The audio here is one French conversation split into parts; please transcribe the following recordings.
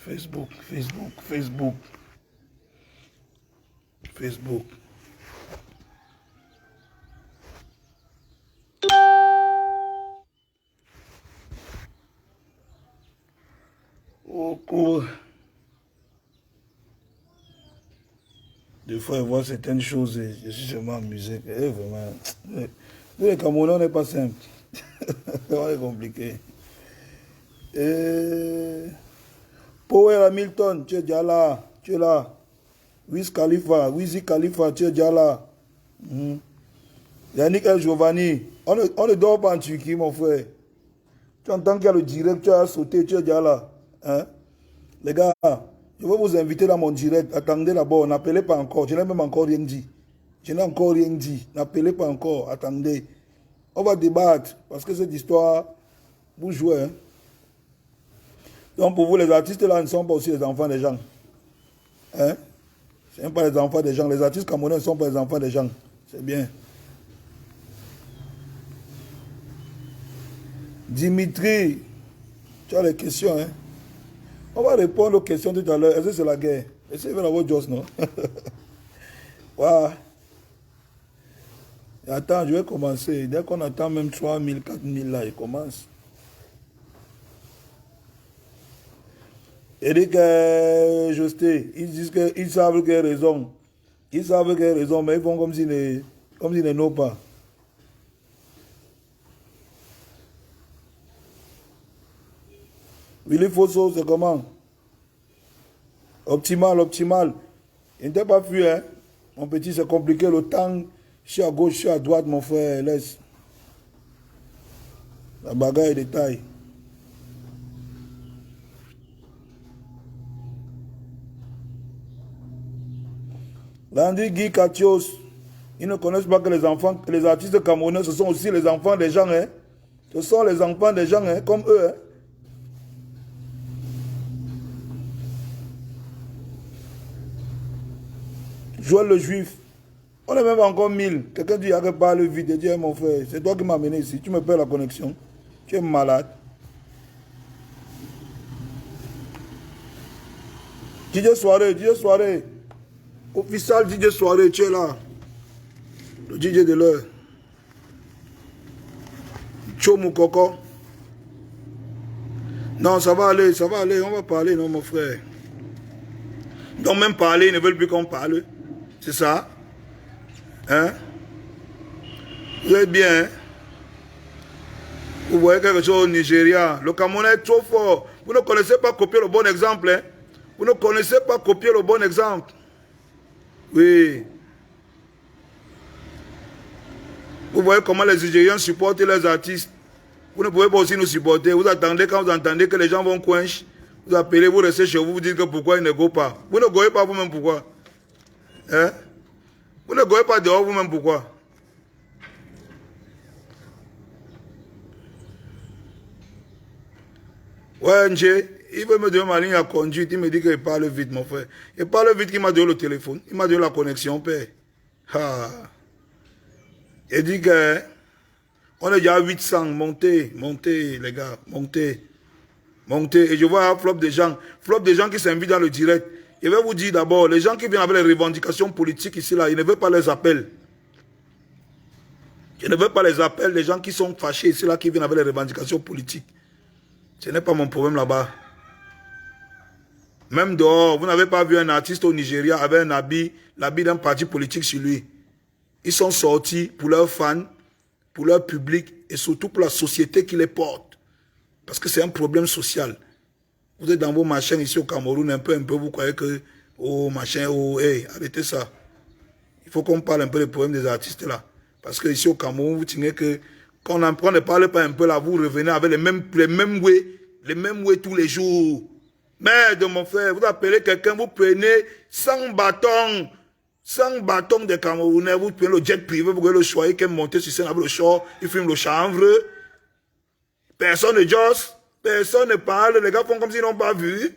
Facebook, Facebook, Facebook, Facebook. Au cours. Des fois, je vois certaines choses et je suis seulement amusé. Et vraiment, les Camerounais, on n'est pas simple. On est compliqué. Et... Power Hamilton, tu es déjà là. Tu es là. Wiz Khalifa, tu es déjà là. Yannick El Giovanni, on ne dort pas en Turquie, mon frère. Tu entends qu'il y a le direct, tu as sauté, tu es déjà là. Hein? Les gars, je vais vous inviter dans mon direct. Attendez d'abord, n'appelez pas encore. Je n'ai même encore rien dit. Je n'ai encore rien dit. N'appelez pas encore. Attendez. On va débattre. Parce que cette histoire, vous jouez. Hein? Donc pour vous, les artistes là ne sont pas aussi les enfants des gens. Hein? Ce ne sont pas les enfants des gens. Les artistes camerounais ne sont pas les enfants des gens. C'est bien. Dimitri, tu as des questions, hein? On va répondre aux questions tout à l'heure. Est-ce que c'est la guerre? Est-ce qu'il va y avoir Joss, non? Voilà. Attends, je vais commencer. Dès qu'on attend même 3 000, 4 000 là, il commence. Eric Josté, ils disent qu'ils savent qu'il y a raison. Ils savent qu'il y a raison, mais ils font comme s'ils ne n'ont pas. Willy Fosso, c'est comment? Optimal. Il n'était pas fui, hein? Mon petit, c'est compliqué. Le temps, je suis à gauche, je suis à droite, mon frère. Laisse. La bagarre est de taille. Landy Guy Katios, ils ne connaissent pas que les enfants, les artistes camerounais, ce sont aussi les enfants des gens, hein? Ce sont les enfants des gens, hein? Comme eux, hein? Joël le Juif. On est même encore 1000. Quelqu'un dit, arrête pas le vide. Il dit, mon frère, c'est toi qui m'as amené ici. Tu me perds la connexion. Tu es malade. DJ Soirée. Official DJ Soirée, tu es là. Le DJ de l'heure. Chomu Coco. Non, ça va aller. On va parler, non, mon frère. Donc même parler, ils ne veulent plus qu'on parle. C'est ça? Hein? Vous êtes bien, hein? Vous voyez quelque chose au Nigeria. Le Cameroun est trop fort. Vous ne connaissez pas copier le bon exemple, hein? Vous ne connaissez pas copier le bon exemple. Oui. Vous voyez comment les Nigériens supportent les artistes. Vous ne pouvez pas aussi nous supporter. Vous attendez quand vous entendez que les gens vont coincher. Vous appelez, vous restez chez vous, vous dites que pourquoi ils ne go pas. Vous ne goyez pas vous-même pourquoi? Hein? Vous ne goyez pas dehors vous-même pourquoi? Ouais, Nje, il veut me donner ma ligne à conduite. Il me dit qu'il parle vite, mon frère. Il parle vite qu'il m'a donné le téléphone. Il m'a donné la connexion, père. Ah. Il dit que on est déjà à 800. Montez, les gars. Montez. Et je vois un flop de gens qui s'invitent dans le direct. Je vais vous dire d'abord, les gens qui viennent avec les revendications politiques ici, là, ils ne veulent pas les appels. Je ne veux pas les appels des gens qui sont fâchés ici, là, qui viennent avec les revendications politiques. Ce n'est pas mon problème là-bas. Même dehors, vous n'avez pas vu un artiste au Nigeria avec un habit, l'habit d'un parti politique sur lui. Ils sont sortis pour leurs fans, pour leur public et surtout pour la société qui les porte. Parce que c'est un problème social. Vous êtes dans vos machins ici au Cameroun, un peu, vous croyez que, oh, machin, oh, hey, arrêtez ça. Il faut qu'on parle un peu des problèmes des artistes là. Parce que ici au Cameroun, vous tenez que, quand on ne parle pas un peu là, vous revenez avec les mêmes way tous les jours. Merde, mon frère, vous appelez quelqu'un, vous prenez 100 bâtons de Camerounais, vous prenez le jet privé, vous voyez le choyer qui est monté sur scène avec le short, il filme le chanvre. Personne ne josse, personne ne parle, les gars font comme s'ils n'ont pas vu.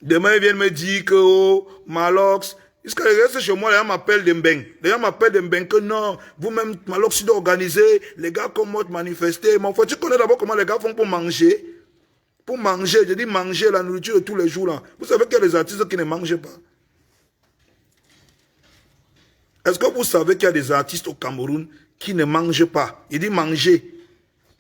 Demain, ils viennent me dire que, oh, Malox, jusqu'à reste chez moi, les gens m'appellent Dembeng. Les gens m'appellent Dembeng que non, vous-même, Malox, tu dois organiser, les gars comme moi manifester. Mon frère, tu connais d'abord comment les gars font pour manger. Pour manger, je dis manger la nourriture de tous les jours là. Vous savez qu'il y a des artistes qui ne mangent pas. Est-ce que vous savez qu'il y a des artistes au Cameroun qui ne mangent pas? Il dit manger.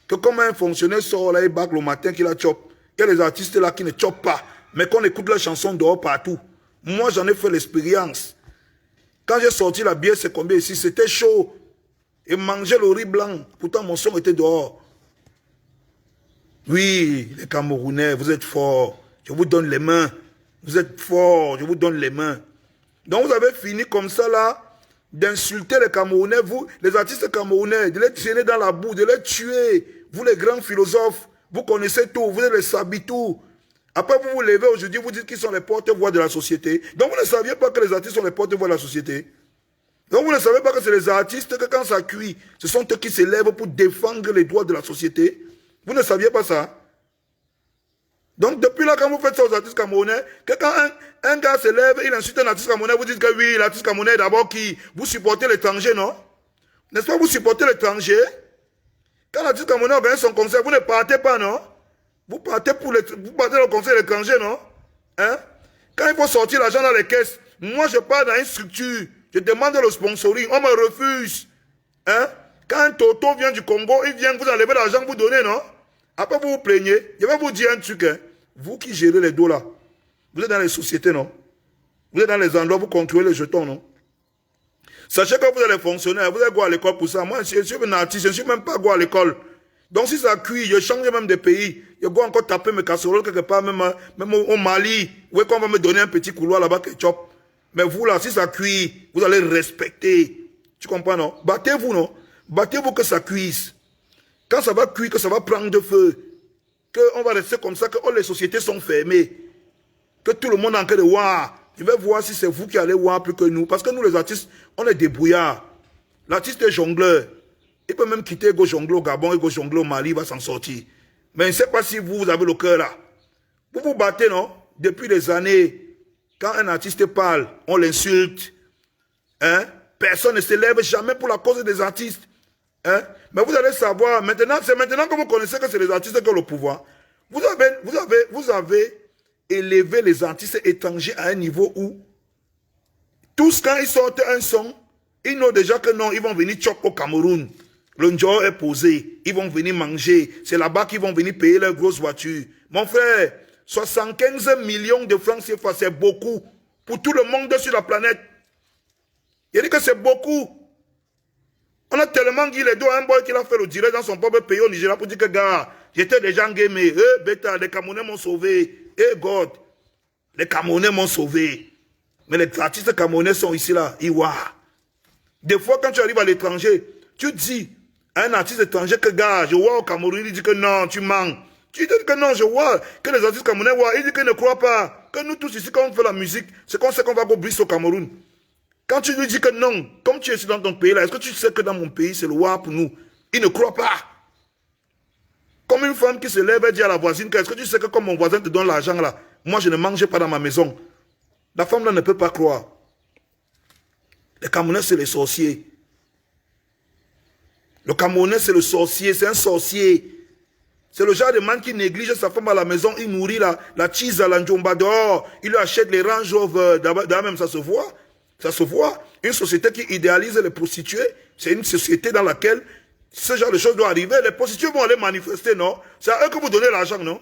Que comme un fonctionnaire sort là, il bac le matin qu'il a chop. Il y a des artistes là qui ne chopent pas, mais qu'on écoute leurs chansons dehors partout. Moi, j'en ai fait l'expérience. Quand j'ai sorti la bière, c'est combien ici? C'était chaud. Et manger le riz blanc. Pourtant, mon son était dehors. Oui, les Camerounais, vous êtes forts. Je vous donne les mains. Vous êtes forts, je vous donne les mains. Donc, vous avez fini comme ça là, d'insulter les Camerounais, vous, les artistes camerounais, de les traîner dans la boue, de les tuer. Vous, les grands philosophes, vous connaissez tout, vous êtes les sabitou. Après, vous vous levez aujourd'hui, vous dites qu'ils sont les porte-voix de la société. Donc, vous ne saviez pas que les artistes sont les porte-voix de la société. Donc, vous ne savez pas que c'est les artistes que quand ça cuit, ce sont eux qui se lèvent pour défendre les droits de la société. Vous ne saviez pas ça? Donc, depuis là, quand vous faites ça aux artistes camerounais, que quand un gars se lève, il insulte un artiste camerounais, vous dites que oui, l'artiste camerounais d'abord qui, vous supportez l'étranger, non? N'est-ce pas, vous supportez l'étranger? Quand l'artiste camerounais organise son concert, vous ne partez pas, non? Vous partez au concert de l'étranger, non? Hein? Quand il faut sortir l'argent dans les caisses, moi je pars dans une structure, je demande le sponsoring, on me refuse. Hein? Quand un Toto vient du Congo, il vient vous enlever l'argent, vous donnez, non? Après vous vous plaignez, je vais vous dire un truc, hein? Vous qui gérez les dos là, vous êtes dans les sociétés, non? Vous êtes dans les endroits, vous contrôlez les jetons, non? Sachez que vous êtes les fonctionnaires, vous êtes quoi à l'école pour ça? Moi, je suis un artiste, je ne suis même pas quoi à l'école. Donc si ça cuit, je change même de pays. Je vais encore taper mes casseroles quelque part, même au Mali. Où est-ce qu'on va me donner un petit couloir là-bas que chop? Mais vous là, si ça cuit, vous allez respecter. Tu comprends, non? Battez-vous, non? Battez-vous que ça cuise. Quand ça va cuire, que ça va prendre de feu. Qu'on va rester comme ça, que oh, les sociétés sont fermées. Que tout le monde est en train de voir. Je vais voir si c'est vous qui allez voir plus que nous. Parce que nous, les artistes, on est débrouillards. L'artiste est jongleur. Il peut même quitter Go jongler au Gabon et Go jongler au Mali, il va s'en sortir. Mais je ne sais pas si vous avez le cœur là. Vous vous battez, non? Depuis des années, quand un artiste parle, on l'insulte. Hein? Personne ne se lève jamais pour la cause des artistes. Hein? Mais vous allez savoir, maintenant, c'est maintenant que vous connaissez que c'est les artistes qui ont le pouvoir. Vous avez élevé les artistes étrangers à un niveau où, tous quand ils sortent un son, ils n'ont déjà que non, ils vont venir chop au Cameroun. Le Ndjo est posé, ils vont venir manger. C'est là-bas qu'ils vont venir payer leurs grosses voitures. Mon frère, 75 millions de francs CFA, c'est beaucoup pour tout le monde sur la planète. Il dit que c'est beaucoup. On a tellement dit les deux à un boy qui a fait le direct dans son propre pays au Nigeria pour dire que gars, j'étais déjà gamé. Bêta, les Camerounais m'ont sauvé. God, les Camerounais m'ont sauvé. Mais les artistes camerounais sont ici là. Des fois, quand tu arrives à l'étranger, tu dis à un artiste étranger que gars, je vois au Cameroun, il dit que non, tu mens. Tu dis que non, je vois que les artistes camerounais voient, il dit qu'il ne croit pas. Que nous tous ici, quand on fait la musique, c'est qu'on sait qu'on va go briser au Cameroun. Quand tu lui dis que non, comme tu es ici dans ton pays là, est-ce que tu sais que dans mon pays, c'est le roi pour nous? Il ne croit pas. Comme une femme qui se lève et dit à la voisine, est-ce que tu sais que comme mon voisin te donne l'argent là, moi je ne mange pas dans ma maison. La femme là ne peut pas croire. Les Camerounais, c'est les sorciers. Le Camerounais, c'est le sorcier, c'est un sorcier. C'est le genre de man qui néglige sa femme à la maison, il nourrit la cheese à la njomba dehors, il lui achète les Range Rover, d'abord même ça se voit. Ça se voit. Une société qui idéalise les prostituées, c'est une société dans laquelle ce genre de choses doit arriver. Les prostituées vont aller manifester, non? C'est à eux que vous donnez l'argent, non?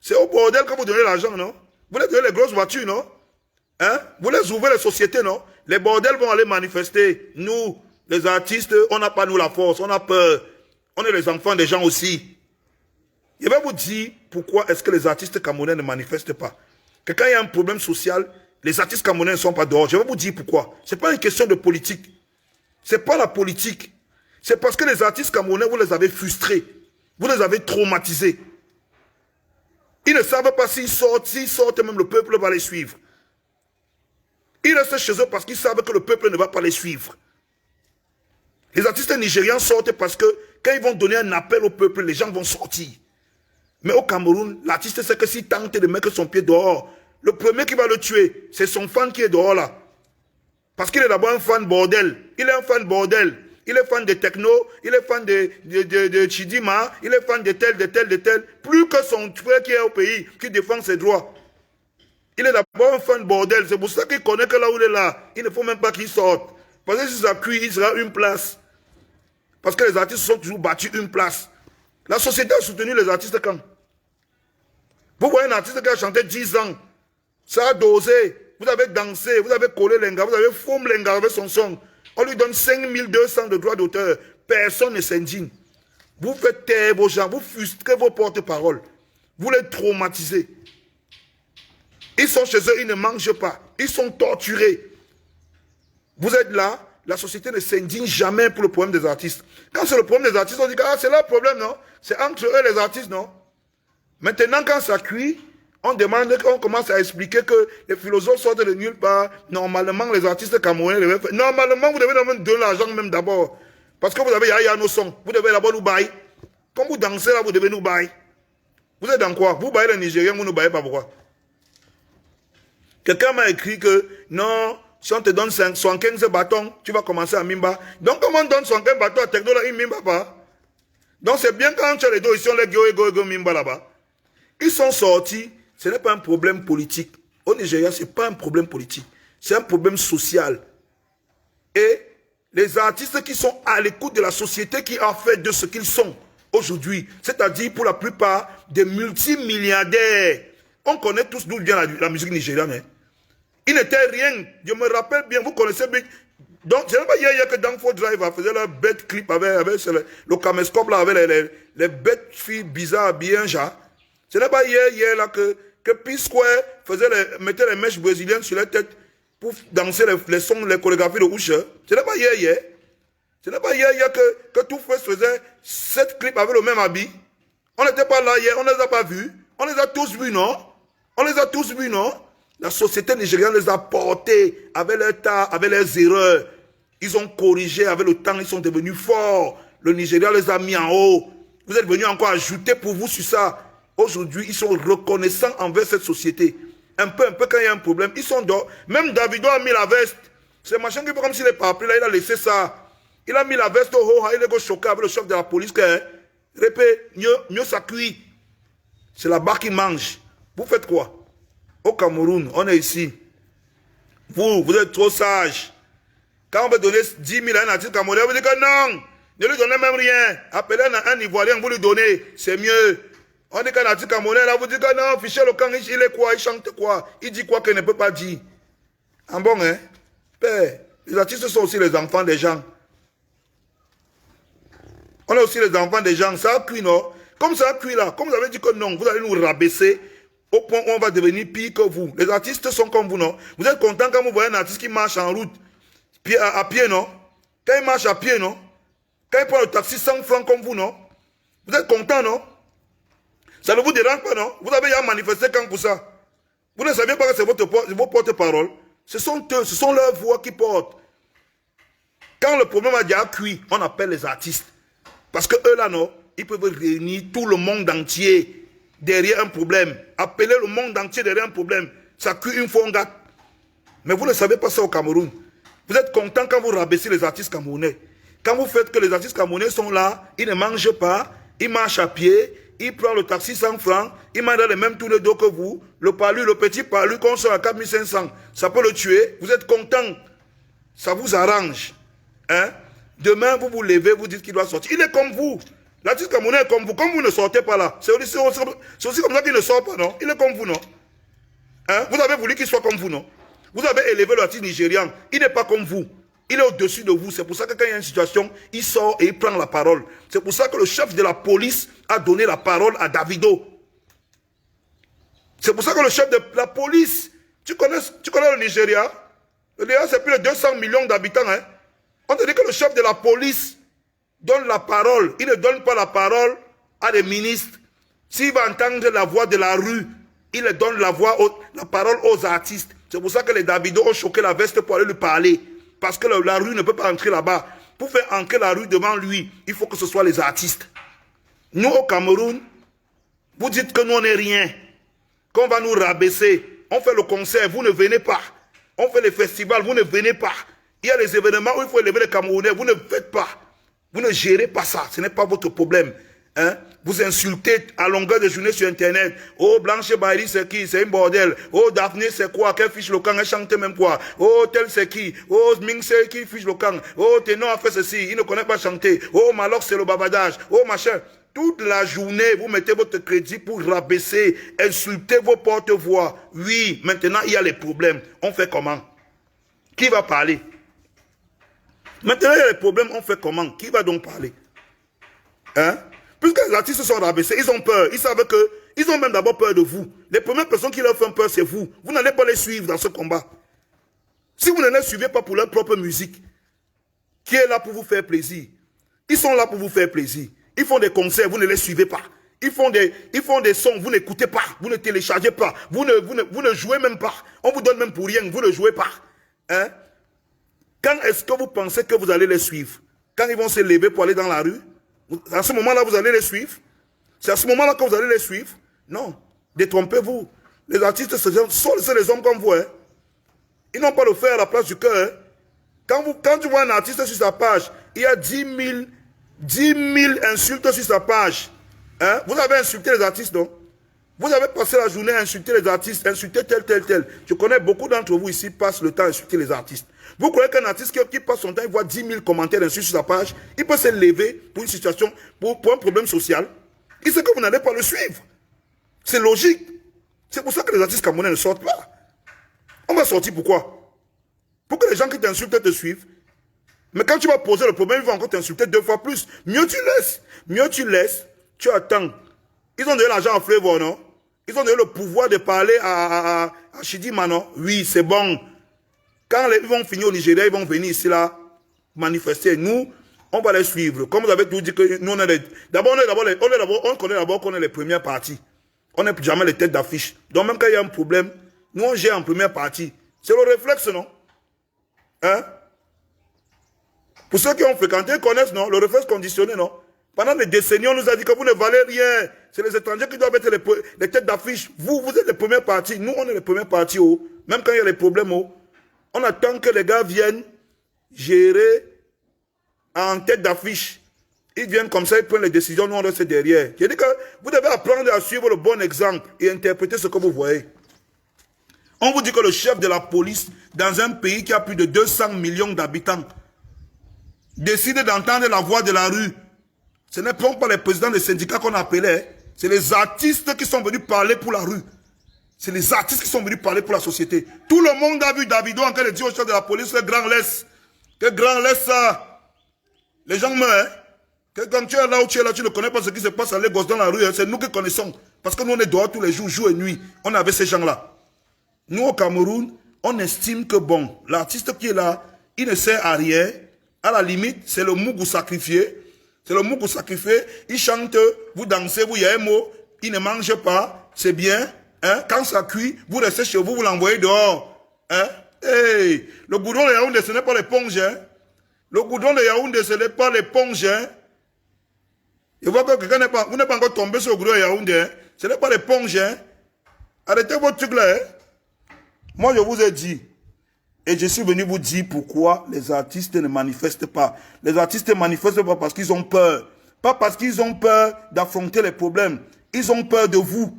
C'est au bordel que vous donnez l'argent, non? Vous les donnez les grosses voitures, non? Hein? Vous les ouvrez les sociétés, non? Les bordels vont aller manifester. Nous, les artistes, on n'a pas nous la force, on a peur. On est les enfants des gens aussi. Je vais vous dire pourquoi est-ce que les artistes camerounais ne manifestent pas. Que quand il y a un problème social, les artistes camerounais ne sont pas dehors. Je vais vous dire pourquoi. Ce n'est pas une question de politique. Ce n'est pas la politique. C'est parce que les artistes camerounais, vous les avez frustrés. Vous les avez traumatisés. Ils ne savent pas s'ils sortent, même le peuple va les suivre. Ils restent chez eux parce qu'ils savent que le peuple ne va pas les suivre. Les artistes nigérians sortent parce que quand ils vont donner un appel au peuple, les gens vont sortir. Mais au Cameroun, l'artiste sait que s'il tente de mettre son pied dehors, le premier qui va le tuer, c'est son fan qui est dehors là. Parce qu'il est d'abord un fan bordel. Il est un fan bordel. il est fan de techno, il est fan de Chidima, il est fan de tel, plus que son frère qui est au pays, qui défend ses droits. Il est d'abord un fan bordel, c'est pour ça qu'il connaît que là où il est là, il ne faut même pas qu'il sorte. Parce que si ça cuit, il sera une place. Parce que les artistes sont toujours battus une place. La société a soutenu les artistes quand? Vous voyez un artiste qui a chanté 10 ans, ça a dosé, vous avez dansé, vous avez collé l'enga, vous avez fumé l'enga avec son son. On lui donne 5200 de droits d'auteur. Personne ne s'indigne. Vous faites taire vos gens, vous frustrez vos porte-paroles. Vous les traumatisez. Ils sont chez eux, ils ne mangent pas. Ils sont torturés. Vous êtes là, la société ne s'indigne jamais pour le problème des artistes. Quand c'est le problème des artistes, on dit que c'est leur problème, non? C'est entre eux les artistes, non? Maintenant, quand ça cuit, on commence à expliquer que les philosophes sortent de nulle part. Normalement, les artistes camerounais devaient faire. Normalement, vous devez nous donner l'argent même d'abord. Parce que vous avez Yaya nos sons. Vous devez d'abord nous bailler. Quand vous dansez là, vous devez nous bailler. Vous êtes dans quoi? Vous baillez les Nigériens, vous ne baillez pas pourquoi? Quelqu'un m'a écrit que non, si on te donne 75 bâtons, tu vas commencer à Mimba. Donc, comment on donne 75 bâtons à Techno là, il Mimba pas? Donc, c'est bien quand tu as les deux ici, on les go Mimba là-bas. Ils sont sortis, ce n'est pas un problème politique. Au Nigeria, ce n'est pas un problème politique. C'est un problème social. Et les artistes qui sont à l'écoute de la société qui a fait de ce qu'ils sont aujourd'hui, c'est-à-dire pour la plupart des multimilliardaires. On connaît tous d'où vient la musique nigériane. Hein. Il n'était rien. Je me rappelle bien, vous connaissez bien. Donc, ce n'est pas hier que Danfo Drive faisait leur bête clip avec le caméscope là, avec les bêtes filles bizarres bien genre. Ce n'est pas hier là que P-Square mettait les mèches brésiliennes sur la tête pour danser les sons, les chorégraphies de Usher. Ce n'est pas hier. Ce n'est pas hier que Two Face faisait 7 clips avec le même habit. On n'était pas là hier, on ne les a pas vus. On les a tous vus, non? On les a tous vus, non? La société nigériane les a portés avec leur tas, avec leurs erreurs. Ils ont corrigé avec le temps, ils sont devenus forts. Le Nigeria les a mis en haut. Vous êtes venus encore ajouter pour vous sur ça. Aujourd'hui, ils sont reconnaissants envers cette société. Un peu quand il y a un problème, ils sont dehors. Même Davido a mis la veste. C'est machin qui fait comme s'il n'est pas appelé là, il a laissé ça. Il a mis la veste au haut, il est choqué avec le chef de la police. Répète, mieux ça cuit. C'est la barre qui mange. Vous faites quoi? Au Cameroun, on est ici. Vous êtes trop sage. Quand on veut donner 10 000 à un artiste camerounais, vous dites que non, ne lui donnez même rien. Appelez un Ivoirien, vous lui donnez, c'est mieux. On dit qu'un artiste camerounais, là, vous dites que non, Fiché Lokan, il est quoi, il chante quoi, il dit quoi qu'il ne peut pas dire. En bon, hein? Père, les artistes sont aussi les enfants des gens. On est aussi les enfants des gens, ça a cuit, non? Comme ça a cuit là, comme vous avez dit que non, vous allez nous rabaisser au point où on va devenir pire que vous. Les artistes sont comme vous, non? Vous êtes content quand vous voyez un artiste qui marche en route, à pied, non? Quand il marche à pied, non? Quand il prend le taxi 100 francs comme vous, non? Vous êtes content, non? Ça ne vous dérange pas, non? Vous avez déjà manifesté quand pour ça? Vous ne savez pas que c'est vos porte-paroles? Ce sont eux, ce sont leurs voix qui portent. Quand le problème a déjà cuit, on appelle les artistes. Parce que eux là, non, ils peuvent réunir tout le monde entier derrière un problème. Appeler le monde entier derrière un problème. Ça cuit une fois, on gâte. Mais vous ne savez pas ça au Cameroun. Vous êtes content quand vous rabaissez les artistes camerounais. Quand vous faites que les artistes camerounais sont là, ils ne mangent pas, ils marchent à pied, ils prennent le taxi 100 francs, ils mangent les mêmes tours d'eau que vous, le petit palu qu'on sort à 4500, ça peut le tuer, vous êtes content. Ça vous arrange. Hein? Demain, vous vous levez, vous dites qu'il doit sortir. Il est comme vous. L'artiste camerounais est comme vous ne sortez pas là. C'est aussi comme ça qu'il ne sort pas, non? Il est comme vous, non? Hein? Vous avez voulu qu'il soit comme vous, non? Vous avez élevé l'artiste nigérian. Il n'est pas comme vous. Il est au-dessus de vous. C'est pour ça que quand il y a une situation, il sort et il prend la parole. C'est pour ça que le chef de la police a donné la parole à Davido. C'est pour ça que le chef de la police, tu connais le Nigeria? Le Nigeria, c'est plus de 200 millions d'habitants. Hein? On te dit que le chef de la police donne la parole. Il ne donne pas la parole à des ministres. S'il va entendre la voix de la rue, il donne la parole aux artistes. C'est pour ça que les Davido ont choqué la veste pour aller lui parler. Parce que la rue ne peut pas entrer là-bas. Pour faire entrer la rue devant lui, il faut que ce soit les artistes. Nous, au Cameroun, vous dites que nous, on n'est rien. Qu'on va nous rabaisser. On fait le concert, vous ne venez pas. On fait les festivals, vous ne venez pas. Il y a les événements où il faut élever les Camerounais. Vous ne faites pas. Vous ne gérez pas ça. Ce n'est pas votre problème. Hein? Vous insultez à longueur de journée sur Internet. Oh, Blanche Baïri, c'est qui? C'est un bordel. Oh, Daphné, c'est quoi? Quelle fiche le camp? Elle chante même quoi? Oh, tel, c'est qui? Oh, Ming, c'est qui fiche le camp? Oh, Ténor a fait ceci. Il ne connaît pas chanter. Oh, Malok, c'est le babadage. Oh, machin. Toute la journée, vous mettez votre crédit pour rabaisser, insulter vos porte-voix. Oui, maintenant, il y a les problèmes. On fait comment? Qui va parler? Maintenant, il y a les problèmes. On fait comment? Qui va donc parler? Hein? Puisque les artistes sont rabaissés, ils ont peur. Ils savent que, ils ont même d'abord peur de vous. Les premières personnes qui leur font peur, c'est vous. Vous n'allez pas les suivre dans ce combat. Si vous ne les suivez pas pour leur propre musique, qui est là pour vous faire plaisir, ils sont là pour vous faire plaisir. Ils font des concerts, vous ne les suivez pas. Ils font des sons, vous n'écoutez pas, vous ne téléchargez pas, vous ne jouez même pas. On vous donne même pour rien, vous ne jouez pas. Hein? Quand est-ce que vous pensez que vous allez les suivre? Quand ils vont se lever pour aller dans la rue? À ce moment-là, vous allez les suivre? C'est à ce moment-là que vous allez les suivre? Non. Détrompez-vous. Les artistes, c'est les hommes comme vous. Hein? Ils n'ont pas le fer à la place du cœur. Hein? Quand tu vois un artiste sur sa page, il y a 10 000 insultes sur sa page. Hein? Vous avez insulté les artistes, non? Vous avez passé la journée à insulter les artistes, insulter tel. Je connais beaucoup d'entre vous ici passent le temps à insulter les artistes. Vous croyez qu'un artiste qui passe son temps, il voit 10 000 commentaires d'insultes sur sa page, il peut se lever pour une situation, pour un problème social. Il sait que vous n'allez pas le suivre. C'est logique. C'est pour ça que les artistes camerounais ne sortent pas. On va sortir pourquoi? Pour que les gens qui t'insultent te suivent. Mais quand tu vas poser le problème, ils vont encore t'insulter 2 fois plus. Mieux tu laisses. Mieux tu laisses. Tu attends. Ils ont donné l'argent à Flavor, non? Ils ont donné le pouvoir de parler à Chidima, non? Oui, c'est bon. Quand ils vont finir au Nigeria, ils vont venir ici, là, manifester. Nous, on va les suivre. Comme vous avez tout dit que nous, on est d'abord, on connaît d'abord qu'on est les premières parties. On n'est jamais les têtes d'affiche. Donc, même quand il y a un problème, nous, on gère en première partie. C'est le réflexe, non? Hein? Pour ceux qui ont fréquenté, ils connaissent, non? Le réflexe conditionné, non? Pendant des décennies, on nous a dit que vous ne valez rien. C'est les étrangers qui doivent être les têtes d'affiche. Vous êtes les premières parties. Nous, on est les premières parties. Oh. Même quand il y a les problèmes, oh. On attend que les gars viennent gérer en tête d'affiche. Ils viennent comme ça, ils prennent les décisions, nous on reste derrière. J'ai dit que vous devez apprendre à suivre le bon exemple et interpréter ce que vous voyez. On vous dit que le chef de la police, dans un pays qui a plus de 200 millions d'habitants, décide d'entendre la voix de la rue. Ce n'est pas les présidents des syndicats qu'on appelait. C'est les artistes qui sont venus parler pour la rue. C'est les artistes qui sont venus parler pour la société. Tout le monde a vu Davido en train de dire au chef de la police que grand laisse. Que grand laisse ça. Les gens meurent. Hein? Que quand tu es là où tu es là, tu ne connais pas ce qui se passe à Lagos dans la rue. Hein? C'est nous qui connaissons. Parce que nous on est dehors tous les jours, jour et nuit. On avait ces gens-là. Nous au Cameroun, on estime que bon, l'artiste qui est là, il ne sert à rien. À la limite, c'est le mougou sacrifié. C'est le mougou sacrifié. Il chante, vous dansez, vous y a un mot. Il ne mange pas. C'est bien. Hein? Quand ça cuit, vous restez chez vous, vous l'envoyez dehors. Hein? Hey, le goudron de Yaoundé, ce n'est pas l'éponge. Hein? Le goudron de Yaoundé, ce n'est pas l'éponge. Hein? Je vois que quelqu'un n'est pas, vous n'êtes pas encore tombé sur le goudron de Yaoundé. Hein? Ce n'est pas l'éponge. Hein? Arrêtez votre truc là. Hein? Moi, je vous ai dit, et je suis venu vous dire pourquoi les artistes ne manifestent pas. Les artistes ne manifestent pas parce qu'ils ont peur. Pas parce qu'ils ont peur d'affronter les problèmes. Ils ont peur de vous.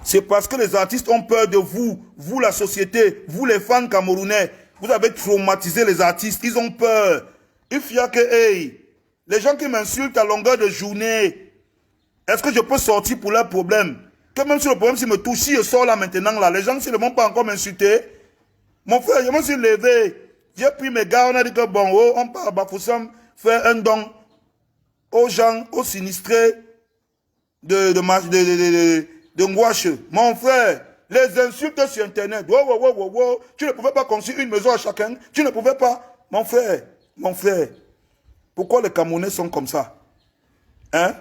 C'est parce que les artistes ont peur de vous, vous la société, vous les fans camerounais. Vous avez traumatisé les artistes, ils ont peur. Il faut que, hey, les gens qui m'insultent à longueur de journée, est-ce que je peux sortir pour leurs problèmes? Que même si le problème s'il me touche, si je sors là maintenant, là, les gens s'ils ne vont pas encore m'insulter. Mon frère, je me suis levé. J'ai pris mes gars, on a dit que bon, oh, on part à Bafoussam faire un don aux gens, aux sinistrés de Ngouache. Mon frère, les insultes sur Internet. Wow. Tu ne pouvais pas construire une maison à chacun. Tu ne pouvais pas. Mon frère. Pourquoi les Camerounais sont comme ça? Hein?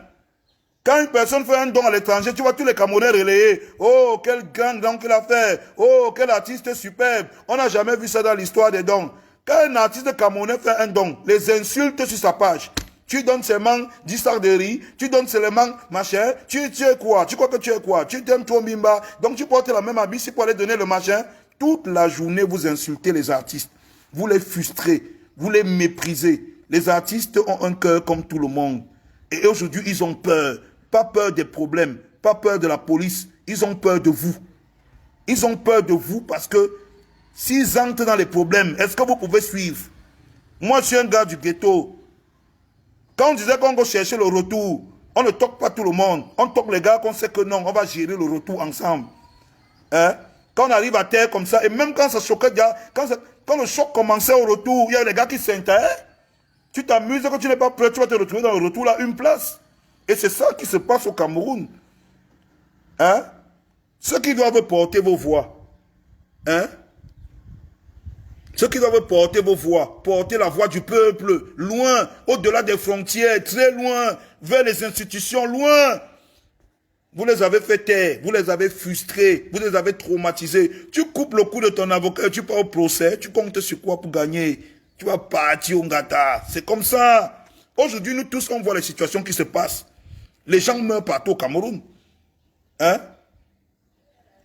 Quand une personne fait un don à l'étranger, tu vois tous les Camerounais relayés. Oh, quel grand don qu'il a fait. Oh, quel artiste superbe. On n'a jamais vu ça dans l'histoire des dons. Quand un artiste camerounais fait un don, les insultes sur sa page. Tu donnes seulement 10 sacs de riz, tu donnes seulement machin, tu es quoi? Tu crois que tu es quoi? Tu t'aimes trop Bimba, donc tu portes la même habit pour aller donner le machin. Toute la journée, vous insultez les artistes. Vous les frustrez. Vous les méprisez. Les artistes ont un cœur comme tout le monde. Et aujourd'hui, ils ont peur. Pas peur des problèmes. Pas peur de la police. Ils ont peur de vous. Ils ont peur de vous parce que s'ils entrent dans les problèmes, est-ce que vous pouvez suivre? Moi, je suis un gars du ghetto. Quand on disait qu'on va chercher le retour, on ne toque pas tout le monde. On toque les gars qu'on sait que non, on va gérer le retour ensemble. Hein? Quand on arrive à terre comme ça, et même quand ça choquait, quand le choc commençait au retour, il y a des gars qui s'intéressent. Tu t'amuses, quand tu n'es pas prêt, tu vas te retrouver dans le retour là, une place. Et c'est ça qui se passe au Cameroun. Hein? Ceux qui doivent porter vos voix. Hein? Ceux qui doivent porter vos voix, porter la voix du peuple, loin, au-delà des frontières, très loin, vers les institutions, loin. Vous les avez fait taire, vous les avez frustrés, vous les avez traumatisés. Tu coupes le cou de ton avocat, tu pars au procès, tu comptes sur quoi pour gagner? Tu vas partir au Ngata. C'est comme ça. Aujourd'hui, nous tous, on voit les situations qui se passent. Les gens meurent partout au Cameroun. Hein?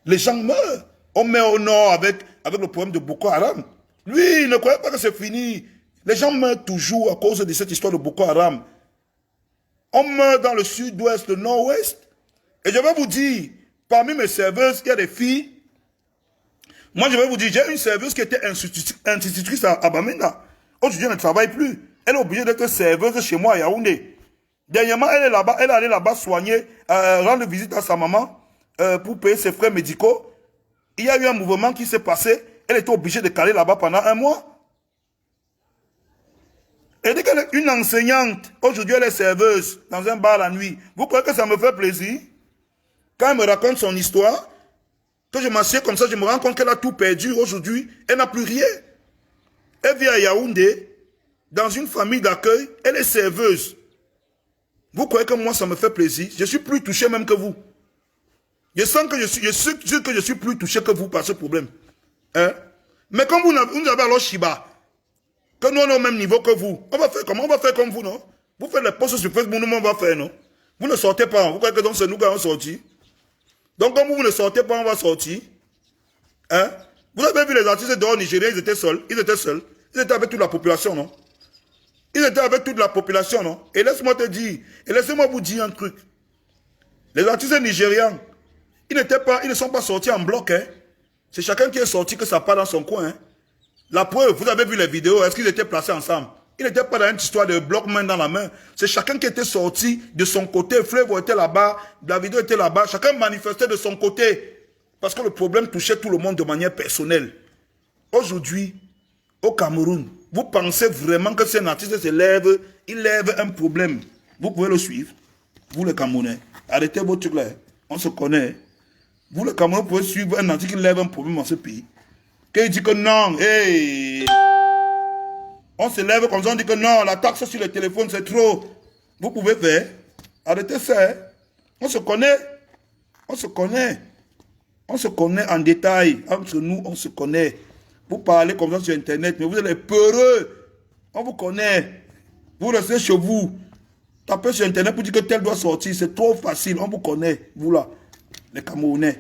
Les gens meurent. On met au nord avec le problème de Boko Haram. Lui, il ne croyait pas que c'est fini. Les gens meurent toujours à cause de cette histoire de Boko Haram. On meurt dans le sud-ouest, le nord-ouest. Et je vais vous dire, parmi mes serveuses, il y a des filles. Moi, je vais vous dire, j'ai une serveuse qui était institutrice à Bamenda. Aujourd'hui, elle ne travaille plus. Elle est obligée d'être serveuse chez moi à Yaoundé. Dernièrement, elle est là-bas, elle est allée là-bas soigner, rendre visite à sa maman pour payer ses frais médicaux. Il y a eu un mouvement qui s'est passé. Elle était obligée de caler là-bas pendant 1 mois. Elle dit qu'elle est une enseignante. Aujourd'hui, elle est serveuse dans un bar la nuit. Vous croyez que ça me fait plaisir? Quand elle me raconte son histoire, que je m'assieds comme ça, je me rends compte qu'elle a tout perdu. Aujourd'hui, elle n'a plus rien. Elle vit à Yaoundé, dans une famille d'accueil. Elle est serveuse. Vous croyez que moi, ça me fait plaisir? Je suis plus touché même que vous. Je sens que je suis plus touché que vous par ce problème. Hein? Mais comme vous avez alors Shiba, que nous on est au même niveau que vous, on va faire comment? On va faire comme vous, non? Vous faites les posts sur Facebook, nous on va faire, non? Vous ne sortez pas, vous croyez que c'est nous qui allons sortir? Donc comme vous ne sortez pas, on va sortir. Hein? Vous avez vu les artistes dehors nigériens, ils étaient seuls. Ils étaient avec toute la population, non? Ils étaient avec toute la population, non? Et laisse-moi te dire, et laissez-moi vous dire un truc. Les artistes nigériens, ils ne sont pas sortis en bloc, hein? C'est chacun qui est sorti que ça part dans son coin. Hein. La preuve, vous avez vu les vidéos, est-ce qu'ils étaient placés ensemble? Ils n'étaient pas dans une histoire de bloc main dans la main. C'est chacun qui était sorti de son côté. Fleuve était là-bas, Davido était là-bas. Chacun manifestait de son côté. Parce que le problème touchait tout le monde de manière personnelle. Aujourd'hui, au Cameroun, vous pensez vraiment que si un artiste se lève, il lève un problème. Vous pouvez le suivre. Vous les Camerounais, arrêtez vos trucs là. On se connaît. Vous, le Cameroun, pouvez suivre un artiste qui lève un problème dans ce pays. Qu'il dit que non, hey, on se lève comme ça, on dit que non, la taxe sur le téléphone, c'est trop. Vous pouvez faire. Arrêtez ça. Hein. On se connaît. On se connaît. On se connaît en détail. Entre nous, on se connaît. Vous parlez comme ça sur Internet, mais vous êtes peureux. On vous connaît. Vous restez chez vous. Tapez sur Internet pour dire que tel doit sortir. C'est trop facile. On vous connaît. Vous là. Les Camerounais.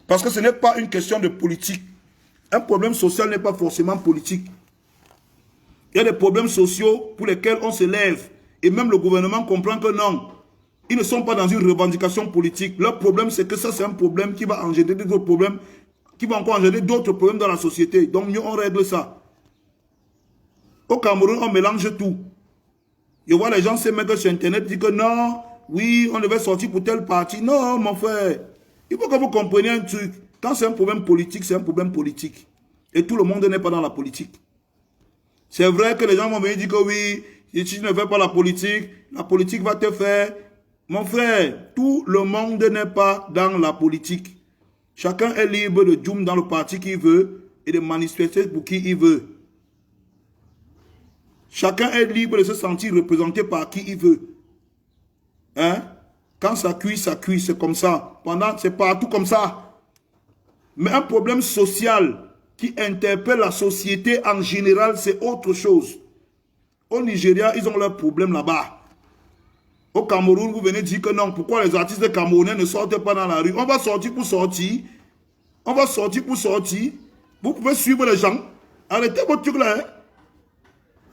Parce que ce n'est pas une question de politique. Un problème social n'est pas forcément politique. Il y a des problèmes sociaux pour lesquels on se lève. Et même le gouvernement comprend que non. Ils ne sont pas dans une revendication politique. Leur problème, c'est que ça, c'est un problème qui va engendrer d'autres problèmes, qui va encore engendrer d'autres problèmes dans la société. Donc, mieux, on règle ça. Au Cameroun, on mélange tout. Je vois les gens se mettre sur Internet, dire que non, oui, on devait sortir pour telle partie. Non, mon frère. Il faut que vous compreniez un truc. Quand c'est un problème politique, c'est un problème politique. Et tout le monde n'est pas dans la politique. C'est vrai que les gens vont venir dire que oui, si tu ne fais pas la politique va te faire. Mon frère, tout le monde n'est pas dans la politique. Chacun est libre de djoum dans le parti qu'il veut et de manifester pour qui il veut. Chacun est libre de se sentir représenté par qui il veut. Hein? Quand ça cuit, c'est comme ça. Pendant, c'est partout comme ça. Mais un problème social qui interpelle la société en général, c'est autre chose. Au Nigeria, ils ont leurs problèmes là-bas. Au Cameroun, vous venez dire que non, pourquoi les artistes camerounais ne sortent pas dans la rue? On va sortir pour sortir. On va sortir pour sortir. Vous pouvez suivre les gens. Arrêtez votre truc là. Hein?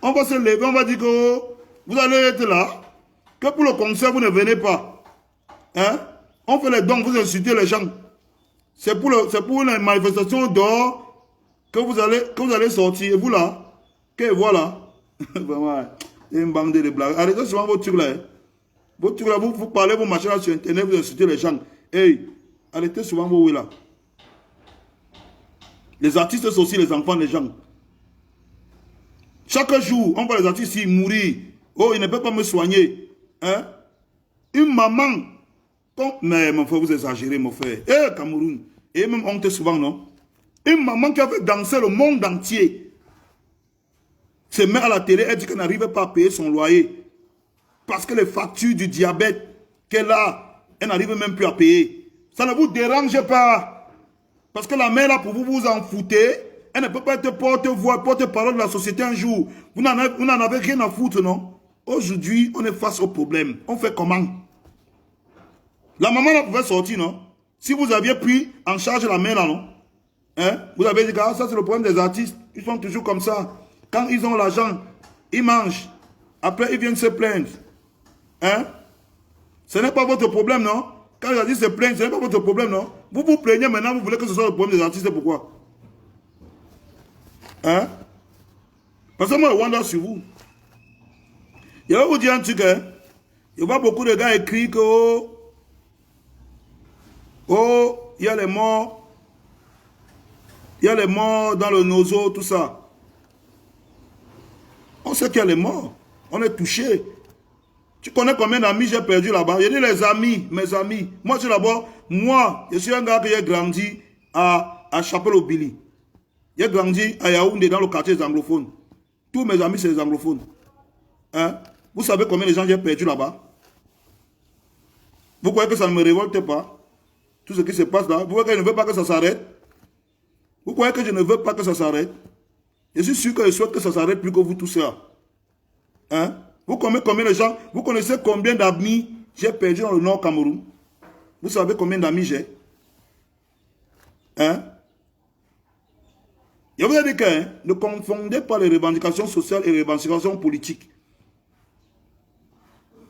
On va se lever, on va dire que vous allez être là. Que pour le concert, vous ne venez pas. Hein? On fait les dons, vous insultez les gens. C'est pour une manifestation dehors que vous allez sortir. Et vous là, que voilà. Vraiment, une bande de blagues. Arrêtez souvent votre truc là. Hein? Votre truc là, vous parlez, vous marchez là sur internet, vous insultez les gens. Hey, arrêtez souvent vos oui là. Les artistes sont aussi les enfants des gens. Chaque jour, on voit les artistes ici mourir. Oh, ils ne peuvent pas me soigner. Hein? Une maman. Mais mon frère, vous exagérez, mon frère. Eh, Cameroun. Et même honte souvent, non? Une maman qui avait dansé le monde entier. Se met à la télé, elle dit qu'elle n'arrive pas à payer son loyer. Parce que les factures du diabète qu'elle a, elle n'arrive même plus à payer. Ça ne vous dérange pas. Parce que la mère là, pour vous vous en foutez, elle ne peut pas être porte-voix, porte-parole de la société un jour. Vous n'en avez rien à foutre, non? Aujourd'hui, on est face au problème. On fait comment? La maman là pouvait sortir, non? Si vous aviez pris en charge la mère là, non? Hein? Vous avez dit que ça c'est le problème des artistes. Ils sont toujours comme ça. Quand ils ont l'argent, ils mangent. Après, ils viennent se plaindre. Hein? Ce n'est pas votre problème, non? Quand les artistes se plaignent, ce n'est pas votre problème, non? Vous vous plaignez maintenant, vous voulez que ce soit le problème des artistes, pourquoi? Hein? Parce que moi, je wonder sur vous. Je vais vous dire un truc, hein? Il y a beaucoup de gars écrits que il y a les morts. Il y a les morts dans le nozo, tout ça. On sait qu'il y a les morts. On est touché. Tu connais combien d'amis j'ai perdu là-bas? J'ai dit les amis, mes amis. Moi, je suis d'abord, je suis un gars qui a grandi à Chapelle-au-Bili. J'ai grandi à Yaoundé dans le quartier des anglophones. Tous mes amis, c'est les anglophones. Hein? Vous savez combien de gens j'ai perdu là-bas? Vous croyez que ça ne me révolte pas? Tout ce qui se passe là. Vous croyez que je ne veux pas que ça s'arrête? Vous croyez que je ne veux pas que ça s'arrête? Je suis sûr que je souhaite que ça s'arrête plus que vous tous là. Hein? Vous connaissez combien de gens? Vous connaissez combien d'amis j'ai perdu dans le Nord Cameroun? Vous savez combien d'amis j'ai? Hein? Je vous ai dit que ne confondez pas les revendications sociales et les revendications politiques.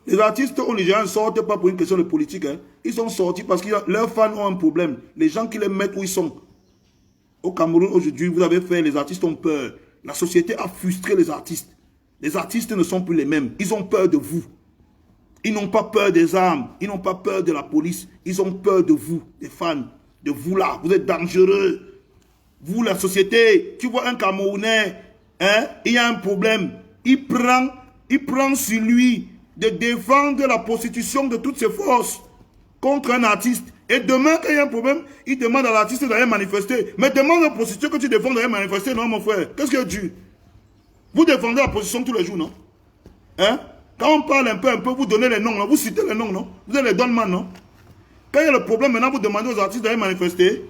Les artistes au Nigeria ne sortent pas pour une question de politique. Hein. Ils sont sortis parce que leurs fans ont un problème. Les gens qui les mettent où ils sont. Au Cameroun, aujourd'hui, vous avez fait, les artistes ont peur. La société a frustré les artistes. Les artistes ne sont plus les mêmes. Ils ont peur de vous. Ils n'ont pas peur des armes. Ils n'ont pas peur de la police. Ils ont peur de vous, des fans. De vous là. Vous êtes dangereux. Vous, la société, tu vois un Camerounais, hein, il y a un problème. Il prend sur lui de défendre la prostitution de toutes ses forces contre un artiste. Et demain, quand il y a un problème, il demande à l'artiste d'aller manifester. Mais demande à la prostitution que tu défends d'aller manifester, non, mon frère. Qu'est-ce que tu... Vous défendez la prostitution tous les jours, non? Hein? Quand on parle un peu, vous donnez les noms, non? Vous citez les noms, non? Vous êtes les donnements, non? Quand il y a le problème, maintenant, vous demandez aux artistes d'aller manifester.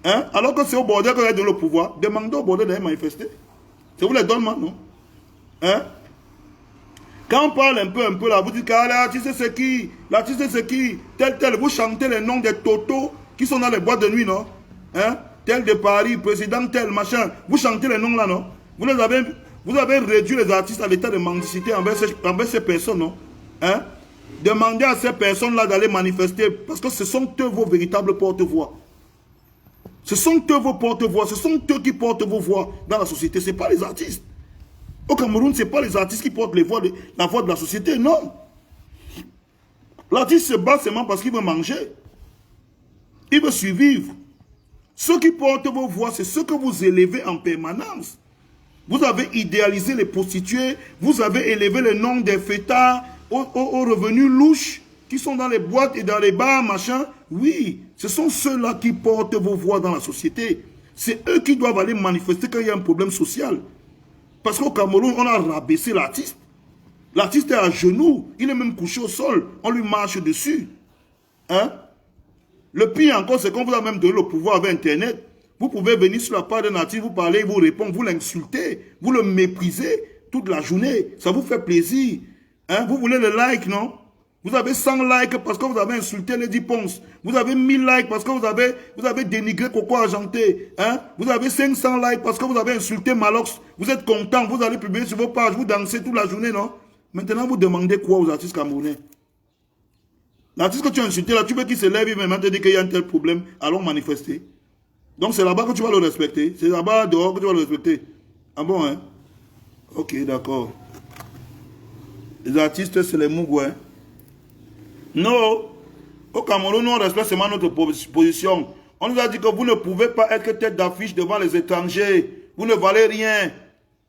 Hein? Alors que c'est au bordel que vous avez donné le pouvoir. Demandez au bordel d'aller manifester. C'est vous les donnements, non? Hein? Quand on parle un peu là, vous dites que l'artiste c'est qui? L'artiste c'est qui? Tel, vous chantez les noms des totos qui sont dans les boîtes de nuit, non? Hein? Tel de Paris, président tel, machin. Vous chantez les noms là, non? Vous avez réduit les artistes à l'état de mendicité envers ces personnes, non? Hein? Demandez à ces personnes-là d'aller manifester parce que ce sont eux vos véritables porte-voix. Ce sont eux vos porte-voix, ce sont eux qui portent vos voix dans la société, ce n'est pas les artistes. Au Cameroun, ce n'est pas les artistes qui portent la voix de la société, non. L'artiste se bat seulement parce qu'il veut manger. Il veut survivre. Ceux qui portent vos voix, c'est ceux que vous élevez en permanence. Vous avez idéalisé les prostituées, vous avez élevé le nom des fêtards aux revenus louches qui sont dans les boîtes et dans les bars, machin. Oui, ce sont ceux-là qui portent vos voix dans la société. C'est eux qui doivent aller manifester quand il y a un problème social. Parce qu'au Cameroun, on a rabaissé l'artiste. L'artiste est à genoux, il est même couché au sol, on lui marche dessus. Hein? Le pire encore, c'est qu'on vous a même donné le pouvoir avec Internet. Vous pouvez venir sur la page d'un artiste, vous parler, vous répondre, vous l'insultez, vous le méprisez toute la journée. Ça vous fait plaisir. Hein? Vous voulez le like, non? Vous avez 100 likes parce que vous avez insulté Lady Ponce. Vous avez 1000 likes parce que vous avez dénigré Coco Argenté. Hein? Vous avez 500 likes parce que vous avez insulté Malox. Vous êtes content, vous allez publier sur vos pages, vous dansez toute la journée, non? Maintenant, vous demandez quoi aux artistes camerounais? L'artiste que tu as insulté, là, tu veux qu'il se lève, il va te dire qu'il y a un tel problème, allons manifester. Donc c'est là-bas que tu vas le respecter. C'est là-bas dehors que tu vas le respecter. Ah bon, hein? Ok, d'accord. Les artistes, c'est les mougouins. Hein? Non. Au Cameroun, on respecte seulement notre position. On nous a dit que vous ne pouvez pas être tête d'affiche devant les étrangers. Vous ne valez rien.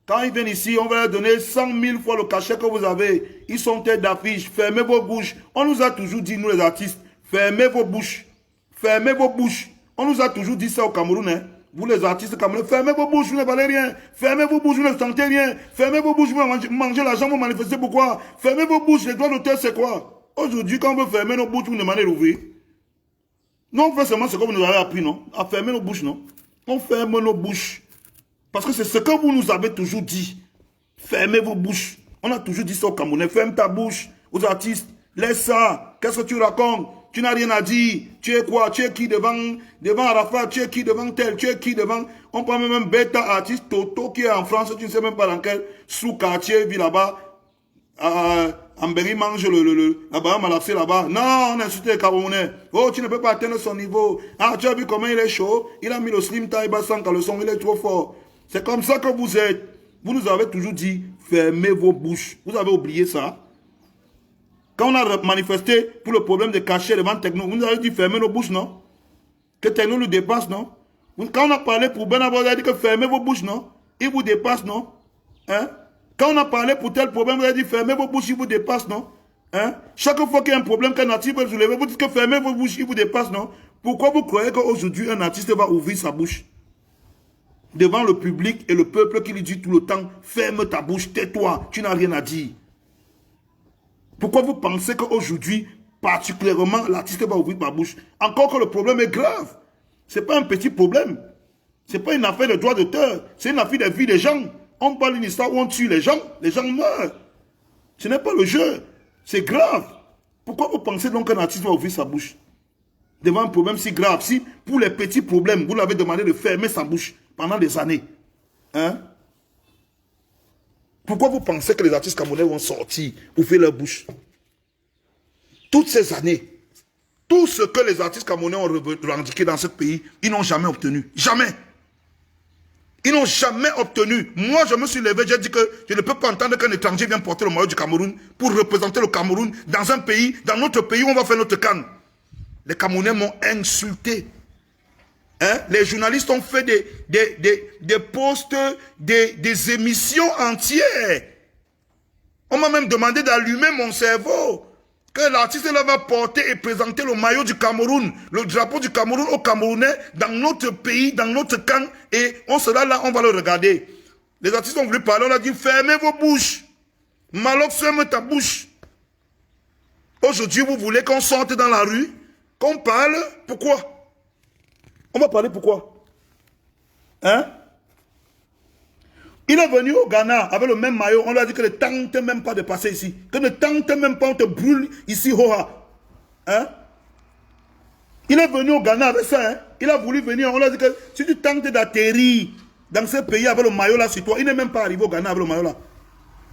Quand ils viennent ici, on va leur donner 100 000 fois le cachet que vous avez. Ils sont tête d'affiche. Fermez vos bouches. On nous a toujours dit, nous les artistes, fermez vos bouches. Fermez vos bouches. On nous a toujours dit ça au Cameroun. Hein. Vous les artistes camerounais, fermez vos bouches, vous ne valez rien. Fermez vos bouches, vous ne sentez rien. Fermez vos bouches, vous mangez l'argent, vous manifestez pourquoi. Fermez vos bouches, les droits d'auteur, c'est quoi? Aujourd'hui, quand on veut fermer nos bouches, vous nous demandez d'ouvrir. Non, on fait seulement ce que vous nous avez appris, non? À fermer nos bouches, non? On ferme nos bouches. Parce que c'est ce que vous nous avez toujours dit. Fermez vos bouches. On a toujours dit ça au Camerounais. Ferme ta bouche aux artistes. Laisse ça. Qu'est-ce que tu racontes? Tu n'as rien à dire. Tu es quoi? Tu es qui devant Arafat? Tu es qui devant tel? Tu es qui devant... On prend même un bêta artiste Toto qui est en France. Tu ne sais même pas dans quel sous-quartier vit là-bas. Amberi mange la barre malaxée là-bas. Non, on a insulté les Camerounais. Oh, tu ne peux pas atteindre son niveau. Ah, tu as vu comment il est chaud? Il a mis le slim tie bas sans caleçon. Il est trop fort. C'est comme ça que vous êtes. Vous nous avez toujours dit, fermez vos bouches. Vous avez oublié ça. Quand on a manifesté pour le problème de cachet devant Techno, vous nous avez dit, fermez nos bouches, non? Que Techno nous dépasse, non? Quand on a parlé pour Benabo, vous avez dit que fermez vos bouches, non? Il vous dépasse, non? Hein? Quand on a parlé pour tel problème, vous avez dit, fermez vos bouches, il vous dépasse, non? Hein? Chaque fois qu'il y a un problème qu'un artiste peut soulever, vous dites que fermez vos bouches, il vous dépasse, non? Pourquoi vous croyez qu'aujourd'hui, un artiste va ouvrir sa bouche? Devant le public et le peuple qui lui dit tout le temps, ferme ta bouche, tais-toi, tu n'as rien à dire. Pourquoi vous pensez qu'aujourd'hui, particulièrement, l'artiste va ouvrir sa bouche? Encore que le problème est grave. Ce n'est pas un petit problème. Ce n'est pas une affaire de droit d'auteur. C'est une affaire de vie des gens. On parle d'une histoire où on tue les gens meurent. Ce n'est pas le jeu. C'est grave. Pourquoi vous pensez donc qu'un artiste va ouvrir sa bouche? Devant un problème si grave, si pour les petits problèmes, vous l'avez demandé de fermer sa bouche pendant des années. Hein? Pourquoi vous pensez que les artistes camerounais vont sortir, ouvrir leur bouche? Toutes ces années, tout ce que les artistes camerounais ont revendiqué dans ce pays, ils n'ont jamais obtenu. Jamais. Ils n'ont jamais obtenu. Moi, je me suis levé, j'ai dit que je ne peux pas entendre qu'un étranger vienne porter le maillot du Cameroun pour représenter le Cameroun dans un pays, dans notre pays où on va faire notre canne. Les Camerounais m'ont insulté. Hein? Les journalistes ont fait des posts, des émissions entières. On m'a même demandé d'allumer mon cerveau. Que l'artiste va porter et présenter le maillot du Cameroun, le drapeau du Cameroun aux Camerounais dans notre pays, dans notre camp. Et on sera là, on va le regarder. Les artistes ont voulu parler, on a dit fermez vos bouches. Malox, ferme ta bouche. Aujourd'hui, vous voulez qu'on sorte dans la rue, qu'on parle. Pourquoi? On va parler pourquoi? Hein? Il est venu au Ghana avec le même maillot. On lui a dit que ne tente même pas de passer ici. Que ne tente même pas, on te brûle ici, Hoha. Hein? Il est venu au Ghana avec ça. Hein? Il a voulu venir. On lui a dit que si tu tentes d'atterrir dans ce pays avec le maillot là sur toi, il n'est même pas arrivé au Ghana avec le maillot là.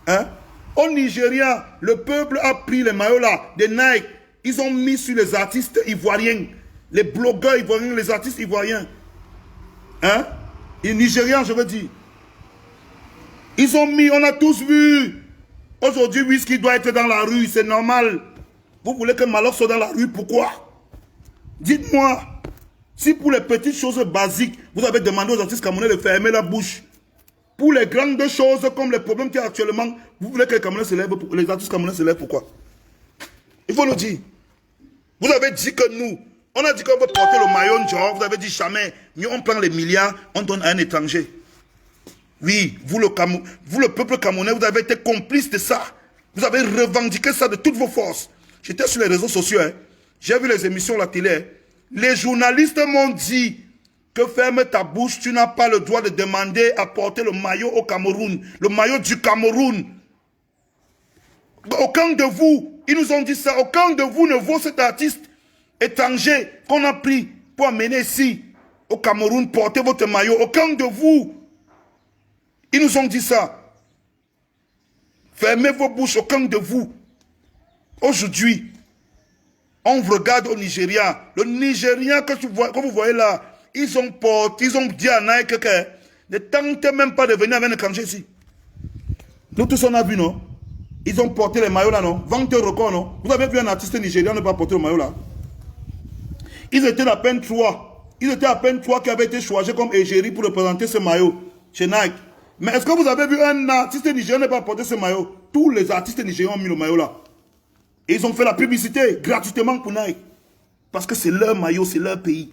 Hein? Au Nigeria, le peuple a pris les maillots là, des Nike. Ils ont mis sur les artistes ivoiriens. Les blogueurs ivoiriens, les artistes ivoiriens. Hein? Les Nigérians, je veux dire. Ils ont mis, on a tous vu. Aujourd'hui, Whisky doit être dans la rue, c'est normal. Vous voulez que Malox soit dans la rue, pourquoi? Dites-moi, si pour les petites choses basiques, vous avez demandé aux artistes camerounais de fermer la bouche, pour les grandes choses comme les problèmes qu'il y a actuellement, vous voulez que les Camerounais se lèvent, les artistes camerounais se lèvent, pourquoi? Il faut le dire. Vous avez dit que nous, on a dit qu'on veut porter le maillot, genre, vous avez dit jamais, mais on prend les milliards, on donne à un étranger. Oui, vous le peuple camerounais, vous avez été complice de ça. Vous avez revendiqué ça de toutes vos forces. J'étais sur les réseaux sociaux, hein. J'ai vu les émissions à la télé. Hein. Les journalistes m'ont dit que ferme ta bouche, tu n'as pas le droit de demander à porter le maillot au Cameroun. Le maillot du Cameroun. Aucun de vous, ils nous ont dit ça, aucun de vous ne vaut cet artiste étranger qu'on a pris pour amener ici, au Cameroun, porter votre maillot. Aucun de vous. Ils nous ont dit ça. Fermez vos bouches, aucun de vous. Aujourd'hui, on regarde au Nigeria. Le Nigeria que vous voyez là, ils ont dit à Nike que ne tentez même pas de venir avec un étranger ici. Nous tous on a vu, non? Ils ont porté les maillots là, non? 20 record, non? Vous avez vu un artiste nigérien ne pas porter le maillot là? Ils étaient à peine 3. Ils étaient à peine 3 qui avaient été choisis comme égérie pour représenter ce maillot chez Nike. Mais est-ce que vous avez vu un artiste nigérien ne pas porter ce maillot? Tous les artistes nigériens ont mis le maillot là. Et ils ont fait la publicité gratuitement pour Nike. Parce que c'est leur maillot, c'est leur pays.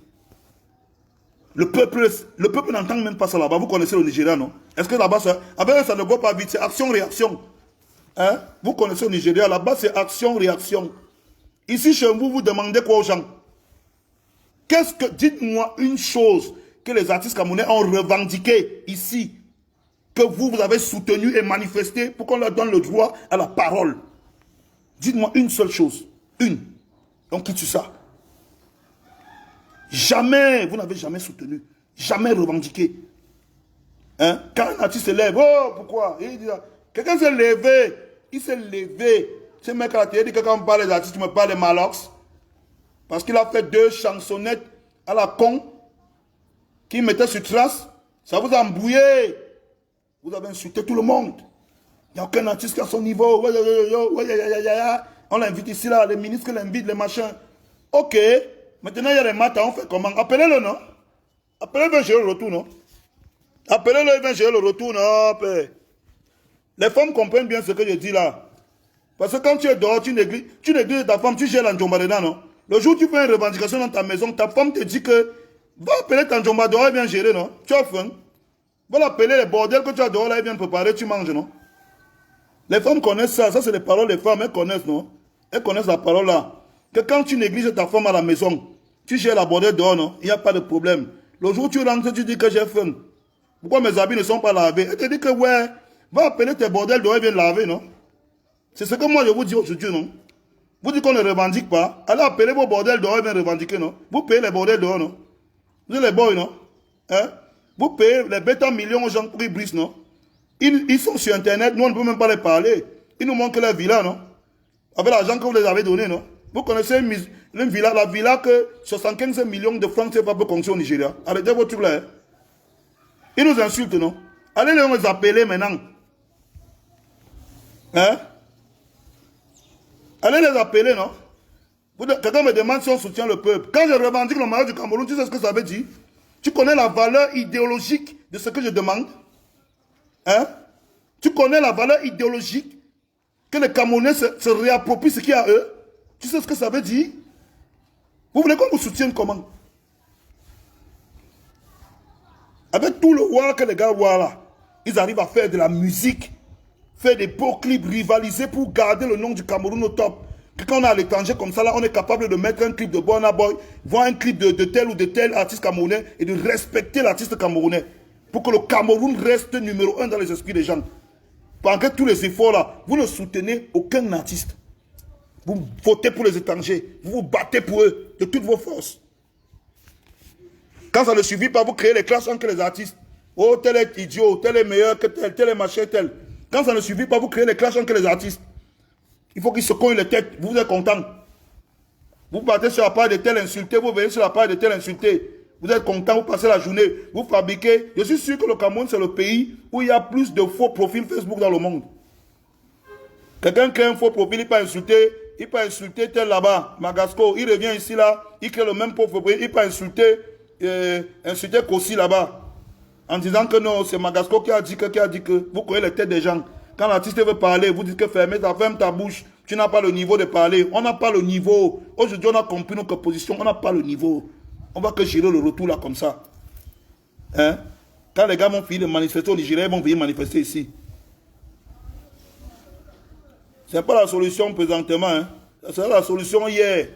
Le peuple n'entend même pas ça là-bas. Vous connaissez le Nigeria, non? Est-ce que là-bas, ça ne va pas vite? C'est action-réaction. Hein? Vous connaissez le Nigeria, là-bas, c'est action-réaction. Ici, chez vous, vous demandez quoi aux gens? Dites-moi une chose que les artistes camerounais ont revendiqué ici, que vous avez soutenu et manifesté pour qu'on leur donne le droit à la parole. Dites-moi une seule chose. Une. On quitte ça. Jamais, vous n'avez jamais soutenu, jamais revendiqué. Hein? Quand un artiste se lève, oh, pourquoi? Quelqu'un s'est levé, il s'est levé. Ce mec là, il dit que quand on parle des artistes, tu me parles de Malox. Parce qu'il a fait 2 chansonnettes à la con, qui mettaient sur trace. Ça vous a embrouillé. Vous avez insulté tout le monde. Il n'y a aucun artiste qui a son niveau. On l'invite ici, là, les ministres l'invitent, les machins. Ok. Maintenant, il y a les matins, on fait comment? Appelez-le, non? Appelez-le, il vient gérer le retour, non? Appelez-le, il vient gérer le retour, non? Les femmes comprennent bien ce que je dis là. Parce que quand tu es dehors, tu négliges ta femme, tu gères la njomba dedans, non? Le jour où tu fais une revendication dans ta maison, ta femme te dit que va appeler ta njomba dehors, elle vient gérer, non? Tu as faim. Va l'appeler les bordels que tu as dehors, là, elle vient préparer, tu manges, non? Les femmes connaissent ça, ça c'est les paroles des femmes, elles connaissent, non? Elles connaissent la parole là. Que quand tu négliges ta femme à la maison, tu gères la bordelle dehors, non? Il n'y a pas de problème. Le jour où tu rentres, tu dis que j'ai faim. Pourquoi mes habits ne sont pas lavés? Elle te dit que ouais, va appeler tes bordels dehors et viens laver, non? C'est ce que moi je vous dis aujourd'hui, non? Vous dites qu'on ne revendique pas. Allez appeler vos bordels dehors et viens revendiquer, non? Vous payez les bordels dehors, non? Vous êtes les boys, non? Hein? Vous payez les bêtes en millions aux gens pour qu'ils brisent, non? Ils sont sur Internet, nous on ne peut même pas les parler. Ils nous montrent leur villa, non? Avec l'argent que vous les avez donné, non? Vous connaissez une villa, la villa que 75 millions de francs CFA peut construire au Nigeria. Arrêtez votre truc là. Hein? Ils nous insultent, non? Allez les appeler maintenant. Hein? Allez les appeler, non? Quelqu'un me demande si on soutient le peuple. Quand je revendique le maillot du Cameroun, tu sais ce que ça veut dire? Tu connais la valeur idéologique de ce que je demande? Hein? Tu connais la valeur idéologique que les Camerounais se réapproprient ce qu'il y a à eux? Tu sais ce que ça veut dire? Vous voulez qu'on vous soutienne comment? Avec tout le war que les gars voient là, ils arrivent à faire de la musique, faire des beaux clips, rivaliser pour garder le nom du Cameroun au top. Que quand on est à l'étranger comme ça, là, on est capable de mettre un clip de Burna Boy, voir un clip de tel ou de tel artiste camerounais et de respecter l'artiste camerounais. Pour que le Cameroun reste numéro 1 dans les esprits des gens. Pendant tous les efforts là, vous ne soutenez aucun artiste. Vous votez pour les étrangers. Vous vous battez pour eux de toutes vos forces. Quand ça ne suffit pas, vous créez les classes entre les artistes. Oh, tel est idiot, tel est meilleur que tel est machin, tel. Quand ça ne suffit pas, vous créez les classes entre les artistes. Il faut qu'ils se cognent les têtes. Vous êtes content. Vous partez sur la page de tel insulté, vous venez sur la page de tel insulté. Vous êtes content, vous passez la journée, vous fabriquez. Je suis sûr que le Cameroun, c'est le pays où il y a plus de faux profils Facebook dans le monde. Quelqu'un crée un faux profil, il peut insulter tel là-bas, Magasco, il revient ici là, il crée le même faux profil, il peut insulter Kossi là-bas, en disant que non, c'est Magasco qui a dit que, vous connaissez les têtes des gens. Quand l'artiste veut parler, vous dites que ferme ta bouche, tu n'as pas le niveau de parler, on n'a pas le niveau. Aujourd'hui, on a compris notre position, on n'a pas le niveau. On va que gérer le retour là comme ça. Hein? Quand les gars vont finir de manifester au Nigeria, ils vont venir manifester ici. Ce n'est pas la solution présentement. Hein. C'est la solution hier.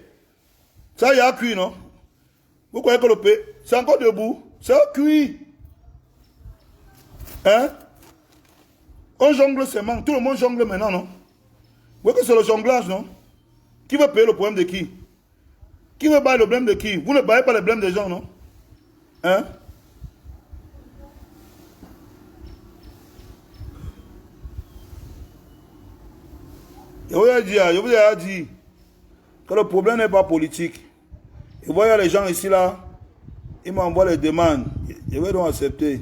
Ça, il y a cuit, non? Vous croyez que le pays, c'est encore debout? C'est cuit. Hein? On jongle seulement. Tout le monde jongle maintenant, non? voyez que c'est le jonglage, non? Qui veut payer le problème de qui? Qui veut bailler le blême de qui? Vous ne baillez pas le blême des gens, non? Hein? Je vous ai dit que le problème n'est pas politique. Et vous voyez les gens ici, là, ils m'envoient les demandes. Je vais donc accepter.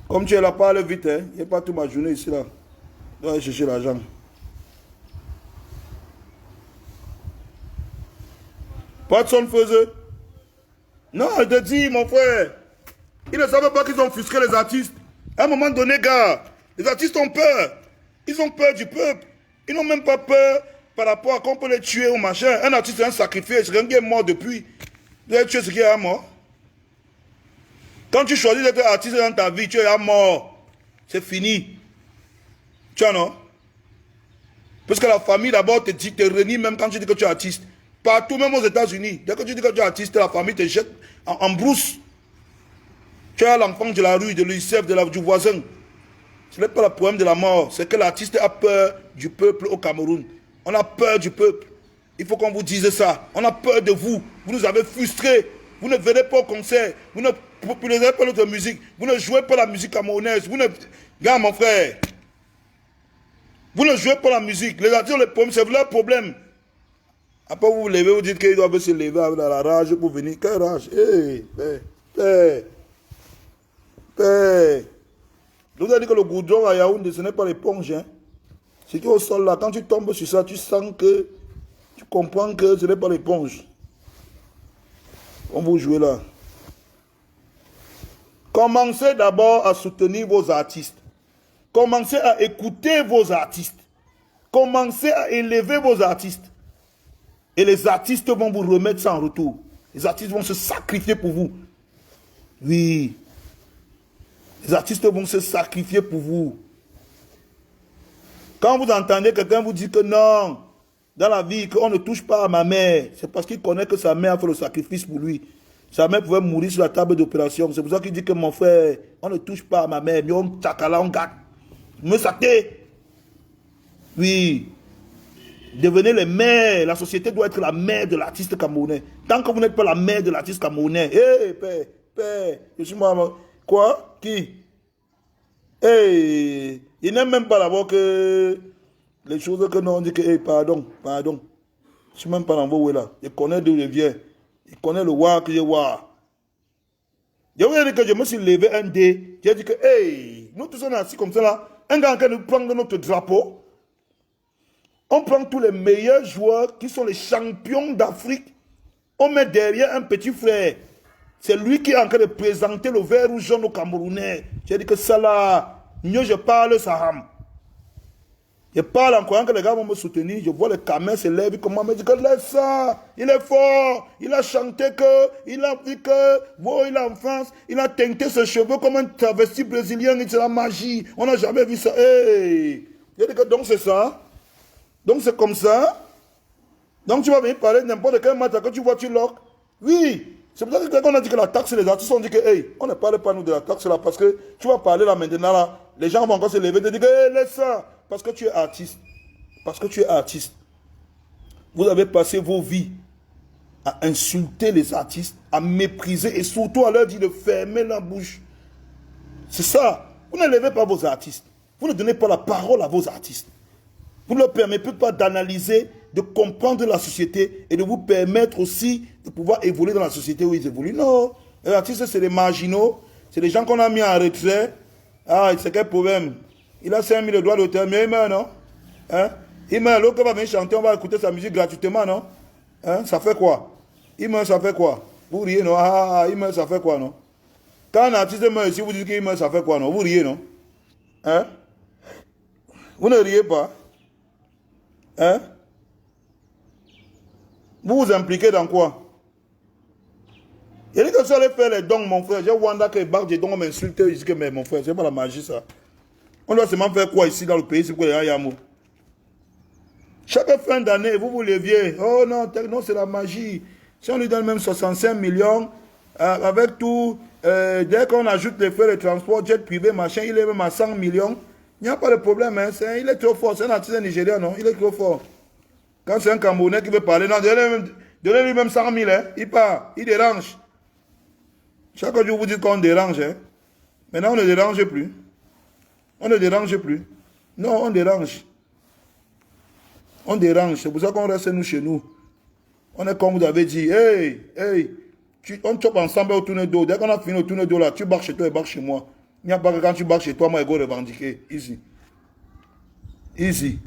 Comme tu es là, parle vite, hein. Il n'y a pas toute ma journée ici, là. Je dois aller chercher l'argent. Watson faisait. Non, je te dis, mon frère. Ils ne savaient pas qu'ils ont offusqué les artistes. À un moment donné, gars, les artistes ont peur. Ils ont peur du peuple. Ils n'ont même pas peur par rapport à qu'on peut les tuer ou machin. Un artiste est un sacrifié. C'est quelqu'un qui est mort depuis. Vous allez tuer ce qui est mort. Quand tu choisis d'être artiste dans ta vie, tu es mort. C'est fini. Tu vois, non? Parce que la famille, d'abord, te renie même quand tu dis que tu es artiste. Partout, même aux États-Unis. Dès que tu dis que tu es artiste, la famille te jette en brousse. Tu as l'enfant de la rue, de l'UNICEF, du voisin. Ce n'est pas le problème de la mort. C'est que l'artiste a peur du peuple au Cameroun. On a peur du peuple. Il faut qu'on vous dise ça. On a peur de vous. Vous nous avez frustrés. Vous ne venez pas au concert. Vous ne popularisez pas notre musique. Vous ne jouez pas la musique camerounaise. Vous ne... Regarde, mon frère. Vous ne jouez pas la musique. Les artistes ont les problèmes. C'est leur problème. Après, vous vous levez, vous dites qu'ils doivent se lever avec la rage pour venir. Quelle rage? Hé, père. Je vous ai dit que le goudron à Yaoundé, ce n'est pas l'éponge. Hein. Ce qui est au sol là, quand tu tombes sur ça, tu sens que, tu comprends que ce n'est pas l'éponge. On vous jouez là. Commencez d'abord à soutenir vos artistes. Commencez à écouter vos artistes. Commencez à élever vos artistes. Et les artistes vont vous remettre ça en retour. Les artistes vont se sacrifier pour vous. Oui. Les artistes vont se sacrifier pour vous. Quand vous entendez quelqu'un vous dire que non, dans la vie, qu'on ne touche pas à ma mère, c'est parce qu'il connaît que sa mère a fait le sacrifice pour lui. Sa mère pouvait mourir sur la table d'opération. C'est pour ça qu'il dit que mon frère, on ne touche pas à ma mère, mais on tchakala, on gâte. Me saquez. Oui. Devenez les mères. La société doit être la mère de l'artiste camerounais. Tant que vous n'êtes pas la mère de l'artiste camerounais, hé, père, je suis moi. Quoi? Qui? Hey, il n'aime même pas d'abord que les choses que nous on dit que hey, pardon. Je ne suis même pas dans vos là. Je connais d'où je viens. Je connais le roi que je vois. Je vous ai dit que je me suis levé un dé. J'ai dit que hey, nous tous on est assis comme ça là. Un gars qui nous prend de notre drapeau. On prend tous les meilleurs joueurs qui sont les champions d'Afrique. On met derrière un petit frère. C'est lui qui est en train de présenter le vert rouge jaune au Camerounais. J'ai dit que ça là, mieux je parle, ça rame. Je parle en croyant que les gars vont me soutenir. Je vois les Camerounais se lèvent. Comment me dit que laisse ça. Il est fort. Il a chanté que. Il a dit que. Bon, il a en France. Il a teinté ses cheveux comme un travesti brésilien. C'est la magie. On n'a jamais vu ça. Hey. J'ai dit que donc c'est ça. Donc c'est comme ça. Donc tu vas venir parler de n'importe quel matin que tu vois, tu loques. Oui. C'est pour ça que quand on a dit que la taxe, les artistes ont dit que, hey, on ne parle pas nous de la taxe là, parce que tu vas parler là maintenant, là, les gens vont encore se lever et te dire que, hey, laisse ça, parce que tu es artiste. Parce que tu es artiste. Vous avez passé vos vies à insulter les artistes, à mépriser et surtout à leur dire de fermer la bouche. C'est ça. Vous ne levez pas vos artistes. Vous ne donnez pas la parole à vos artistes. Vous ne leur permettez pas d'analyser, de comprendre la société et de vous permettre aussi de pouvoir évoluer dans la société où ils évoluent. Non, les artistes, c'est des marginaux, c'est des gens qu'on a mis en retrait. Ah, c'est quel problème? Il a 5 000 droits d'auteur, mais il meurt, non? Hein? Il meurt, l'autre va venir chanter, on va écouter sa musique gratuitement, non? Hein? Ça fait quoi? Il meurt, ça fait quoi? Vous riez, non? Ah, il meurt, ça fait quoi, non? Quand un artiste meurt ici, vous dites qu'il meurt, ça fait quoi, non? Vous riez, non? Hein? Vous ne riez pas? Hein? Vous vous impliquez dans quoi? Il dit que ça allait faire les dons, mon frère. J'ai Wanda qui barre des dons, on m'insulte. Il dit que, mais mon frère, c'est pas la magie, ça. On doit seulement faire quoi ici dans le pays, c'est quoi les Yamo? Chaque fin d'année, vous vous leviez. Oh non, non c'est la magie. Si on lui donne même 65 millions, avec tout, dès qu'on ajoute les frais de transport, jet privé, machin, il est même à 100 millions. Il n'y a pas de problème. Hein. Il est trop fort. C'est un artiste nigérien, non? Il est trop fort. Quand c'est un Camerounais qui veut parler, non, donnez-lui même 100 000. Hein. Il part, il dérange. Chaque jour, vous dites qu'on dérange. Hein. Maintenant, on ne dérange plus. On ne dérange plus. Non, on dérange. On dérange. C'est pour ça qu'on reste nous chez nous. On est comme vous avez dit. Hey, hey. On chope ensemble au tourner d'eau. Dès qu'on a fini au tourner d'eau là, tu barres chez toi et barres chez moi. Il n'y a pas que quand tu barres chez toi, moi, je vais revendiquer. Easy. Easy.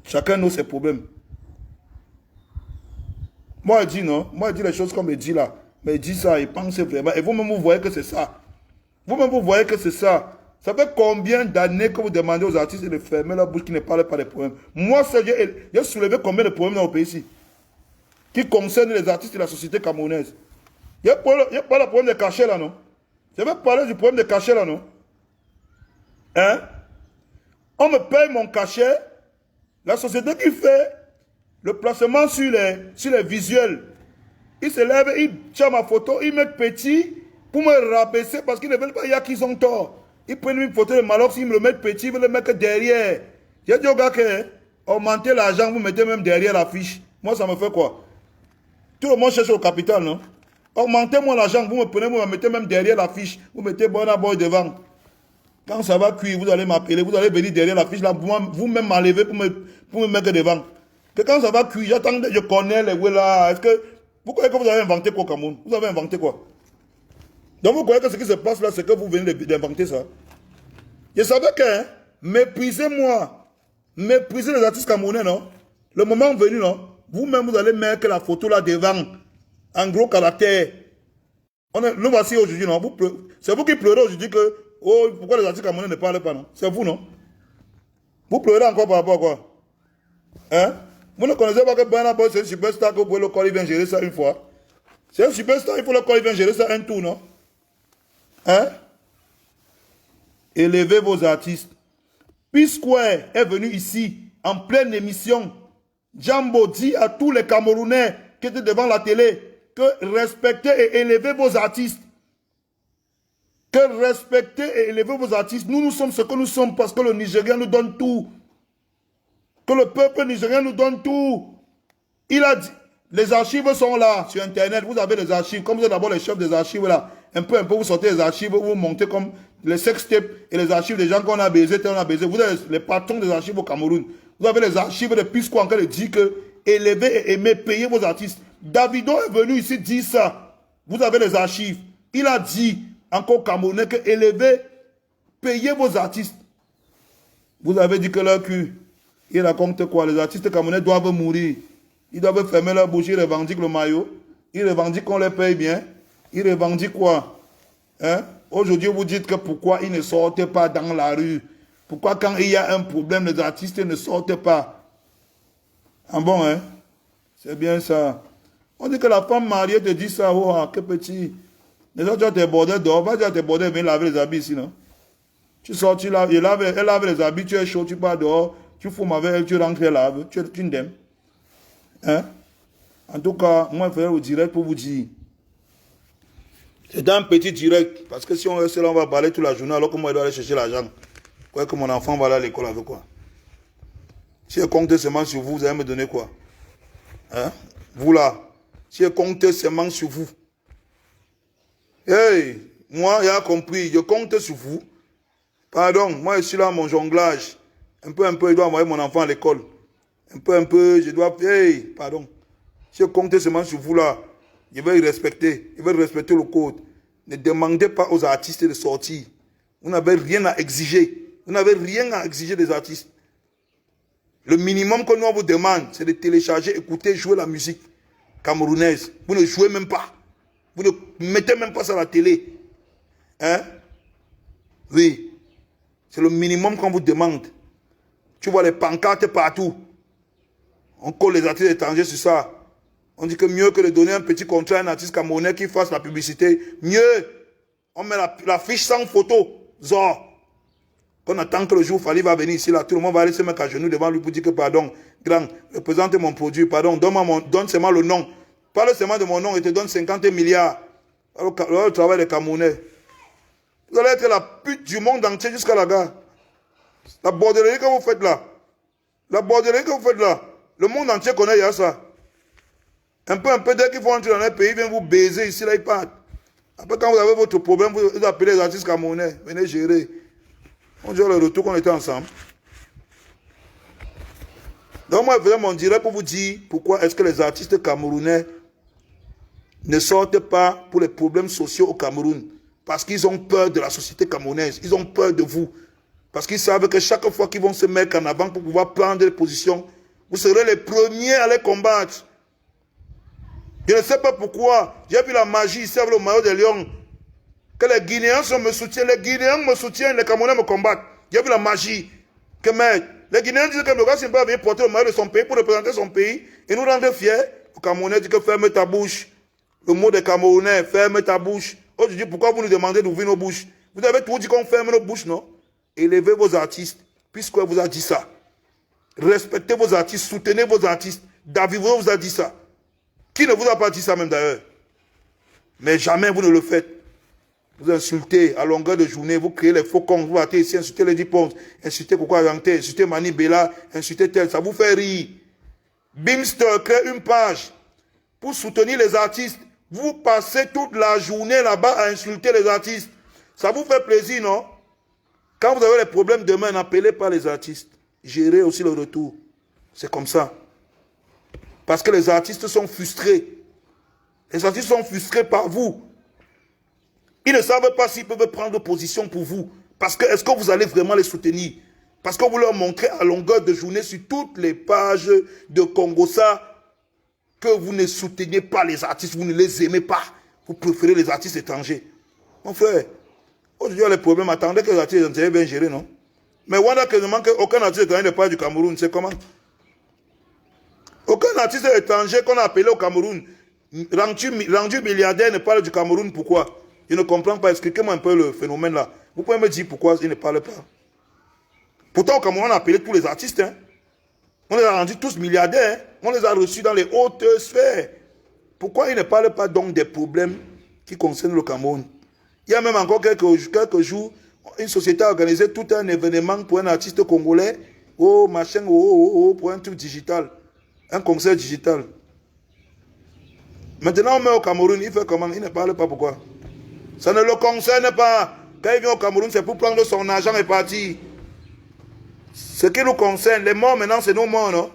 Chacun a ses problèmes. Moi, je dis non. Moi, je dis les choses comme je dis là. Mais je dis ça, il pense vraiment. Et vous-même, vous voyez que c'est ça. Vous-même, vous voyez que c'est ça. Ça fait combien d'années que vous demandez aux artistes de fermer leur bouche qui ne parlent pas des problèmes? Moi, j'ai soulevé combien de problèmes dans le pays ici qui concernent les artistes de la société camerounaise. Il n'y a pas le problème de cachet là, non? Je vais parler du problème de cachet là, non? Hein? On me paye mon cachet. La société qui fait le placement sur les visuels, ils se lèvent, ils tirent ma photo, ils mettent petit pour me rabaisser parce qu'ils ne veulent pas, il y a qu'ils ont tort. Ils prennent une photo de Malox, ils me le mettent petit, ils veulent le mettre derrière. J'ai dit au gars que augmentez l'argent, vous mettez même derrière l'affiche. Moi, ça me fait quoi? Tout le monde cherche au capital, non? Augmentez-moi l'argent, vous me prenez, vous me mettez même derrière l'affiche. Vous mettez Burna Boy devant. Quand ça va cuire, vous allez m'appeler, vous allez venir derrière l'affiche, là, vous-même m'enlever pour me mettre devant. Que quand ça va cuire, j'attends, je connais les là. Est-ce que vous croyez que vous avez inventé quoi, Cameroun? Vous avez inventé quoi? Donc vous croyez que ce qui se passe là, c'est que vous venez d'inventer ça? Je savais que, hein, méprisez-moi, méprisez les artistes camerounais, non? Le moment venu, non? Vous-même, vous allez mettre la photo là devant, en gros caractère. Nous voici aujourd'hui, non? C'est vous qui pleurez aujourd'hui que, oh, pourquoi les artistes camerounais ne parlent pas, non? C'est vous, non? Vous pleurez encore par rapport à quoi? Hein? Vous ne connaissez pas que Burna Boy, c'est un superstar que vous pouvez le corps, il vient gérer ça une fois. C'est un superstar, il faut le corps, il vient gérer ça un tour, non? Hein? Élevez vos artistes. P-Square est venu ici, en pleine émission. Jambo dit à tous les Camerounais qui étaient devant la télé que respectez et élevez vos artistes. Que respectez et élevez vos artistes. Nous sommes ce que nous sommes parce que le Nigérien nous donne tout. Que le peuple nigérien nous donne tout. Il a dit, les archives sont là sur Internet. Vous avez les archives. Comme vous êtes d'abord les chefs des archives là. Un peu, vous sortez les archives, vous montez comme les sextapes et les archives des gens qu'on a baisés, on a baisé. Vous êtes les patrons des archives au Cameroun. Vous avez les archives de Pisco encore qui dit que élevez et aimez, payez vos artistes. Davido est venu ici dire ça. Vous avez les archives. Il a dit encore Camerounais que élevez, payez vos artistes. Vous avez dit que leur cul, il raconte quoi? Les artistes camerounais doivent mourir. Ils doivent fermer leur bouche, ils revendiquent le maillot. Ils revendiquent qu'on les paye bien. Ils revendiquent quoi? Hein? Aujourd'hui, vous dites que pourquoi ils ne sortent pas dans la rue? Pourquoi quand il y a un problème, les artistes ne sortent pas? Ah bon, hein? C'est bien ça. On dit que la femme mariée te dit ça, oh, que petit. Les autres, tu as tes bordels dehors, va dire à tes bordels, viens laver les habits ici, non? Tu sors, tu laves, elle lave les habits, tu es chaud, tu pars dehors, tu fumes avec elle, tu rentres, elle lave, tu n'aimes. Hein? En tout cas, moi, je vais au direct pour vous dire. C'est un petit direct, parce que si on reste là, on va parler toute la journée, alors que moi, je dois aller chercher l'argent. Quoi que mon enfant va aller à l'école avec quoi? Si je compte seulement sur vous, vous allez me donner quoi? Hein? Vous là, si je compte seulement sur vous. Hey, moi, j'ai compris, je compte sur vous. Pardon, moi, je suis là, mon jonglage. Un peu, je dois envoyer mon enfant à l'école. Un peu, je dois... Hey, pardon. Si je compte seulement sur vous là, je vais respecter le code. Ne demandez pas aux artistes de sortir. Vous n'avez rien à exiger. Vous n'avez rien à exiger des artistes. Le minimum que nous on vous demande, c'est de télécharger, écouter, jouer la musique camerounaise. Vous ne jouez même pas. Vous ne mettez même pas ça à la télé. Hein? Oui. C'est le minimum qu'on vous demande. Tu vois les pancartes partout. On colle les artistes étrangers sur ça. On dit que mieux que de donner un petit contrat à un artiste camerounais qui fasse la publicité, mieux, on met la fiche sans photo. Zor. Qu'on attend que le jour Fali va venir ici, là, tout le monde va aller se mettre à genoux devant lui pour dire que pardon, grand, représente mon produit, pardon, donne seulement le nom. Parle seulement de mon nom et te donne 50 milliards. Alors, le travail des Camerounais. Vous allez être la pute du monde entier jusqu'à la gare. La bordellerie que vous faites là. La bordellerie que vous faites là. Le monde entier connaît, il y a ça. Un peu, dès qu'ils vont entrer dans un pays, ils viennent vous baiser ici, là, ils partent. Après, quand vous avez votre problème, vous appelez les artistes camerounais. Venez gérer. On dirait le retour qu'on était ensemble. Donc, moi, je faisais mon direct pour vous dire pourquoi est-ce que les artistes camerounais ne sortent pas pour les problèmes sociaux au Cameroun. Parce qu'ils ont peur de la société camerounaise. Ils ont peur de vous. Parce qu'ils savent que chaque fois qu'ils vont se mettre en avant pour pouvoir prendre des positions, vous serez les premiers à les combattre. Je ne sais pas pourquoi. J'ai vu la magie ici avec le maillot de Lyon. Que les Guinéens me soutiennent. Les Guinéens me soutiennent, les Camerounais me combattent. J'ai vu la magie. Que mec, les Guinéens disent que le gars, s'il ne peut pas venir porter le maillot de son pays pour représenter son pays et nous rendre fiers. Le Camerounais dit que ferme ta bouche. Le mot des Camerounais, ferme ta bouche. Aujourd'hui, pourquoi vous nous demandez d'ouvrir nos bouches? Vous avez toujours dit qu'on ferme nos bouches, non? Élevez vos artistes, puisqu'on vous a dit ça. Respectez vos artistes, soutenez vos artistes. David vous a dit ça. Qui ne vous a pas dit ça même d'ailleurs? Mais jamais vous ne le faites. Vous insultez à longueur de journée, vous créez les faux cons, vous partez ici, insultez les Dipons, insultez Coco Aranté, insultez Mani Bella, insultez tel, ça vous fait rire. Bimster crée une page pour soutenir les artistes. Vous passez toute la journée là-bas à insulter les artistes. Ça vous fait plaisir, non? Quand vous avez des problèmes demain, n'appelez pas les artistes. Gérez aussi le retour. C'est comme ça. Parce que les artistes sont frustrés. Les artistes sont frustrés par vous. Ils ne savent pas s'ils peuvent prendre position pour vous. Parce que est-ce que vous allez vraiment les soutenir? Parce que vous leur montrez à longueur de journée sur toutes les pages de Congossa que vous ne soutenez pas les artistes, vous ne les aimez pas. Vous préférez les artistes étrangers. Mon frère, aujourd'hui, les problèmes, attendez que les artistes étrangers bien gérés, non? Mais Wanda, quasiment qu'aucun artiste étranger ne parle du Cameroun, c'est comment? Aucun artiste étranger qu'on a appelé au Cameroun, rendu milliardaire, ne parle du Cameroun, pourquoi? Je ne comprends pas, expliquez-moi un peu le phénomène là. Vous pouvez me dire pourquoi il ne parle pas? Pourtant, au Cameroun, on a appelé tous les artistes, hein? On les a rendus tous milliardaires, hein? On les a reçus dans les hautes sphères. Pourquoi ils ne parlent pas donc des problèmes qui concernent le Cameroun? Il y a même encore quelques jours, une société a organisé tout un événement pour un artiste congolais, pour un truc digital, un concert digital. Maintenant, on met au Cameroun, il fait comment? Il ne parle pas pourquoi? Ça ne le concerne pas. Quand il vient au Cameroun, c'est pour prendre son argent et partir. Ce qui nous concerne, les morts maintenant, c'est nos morts, non?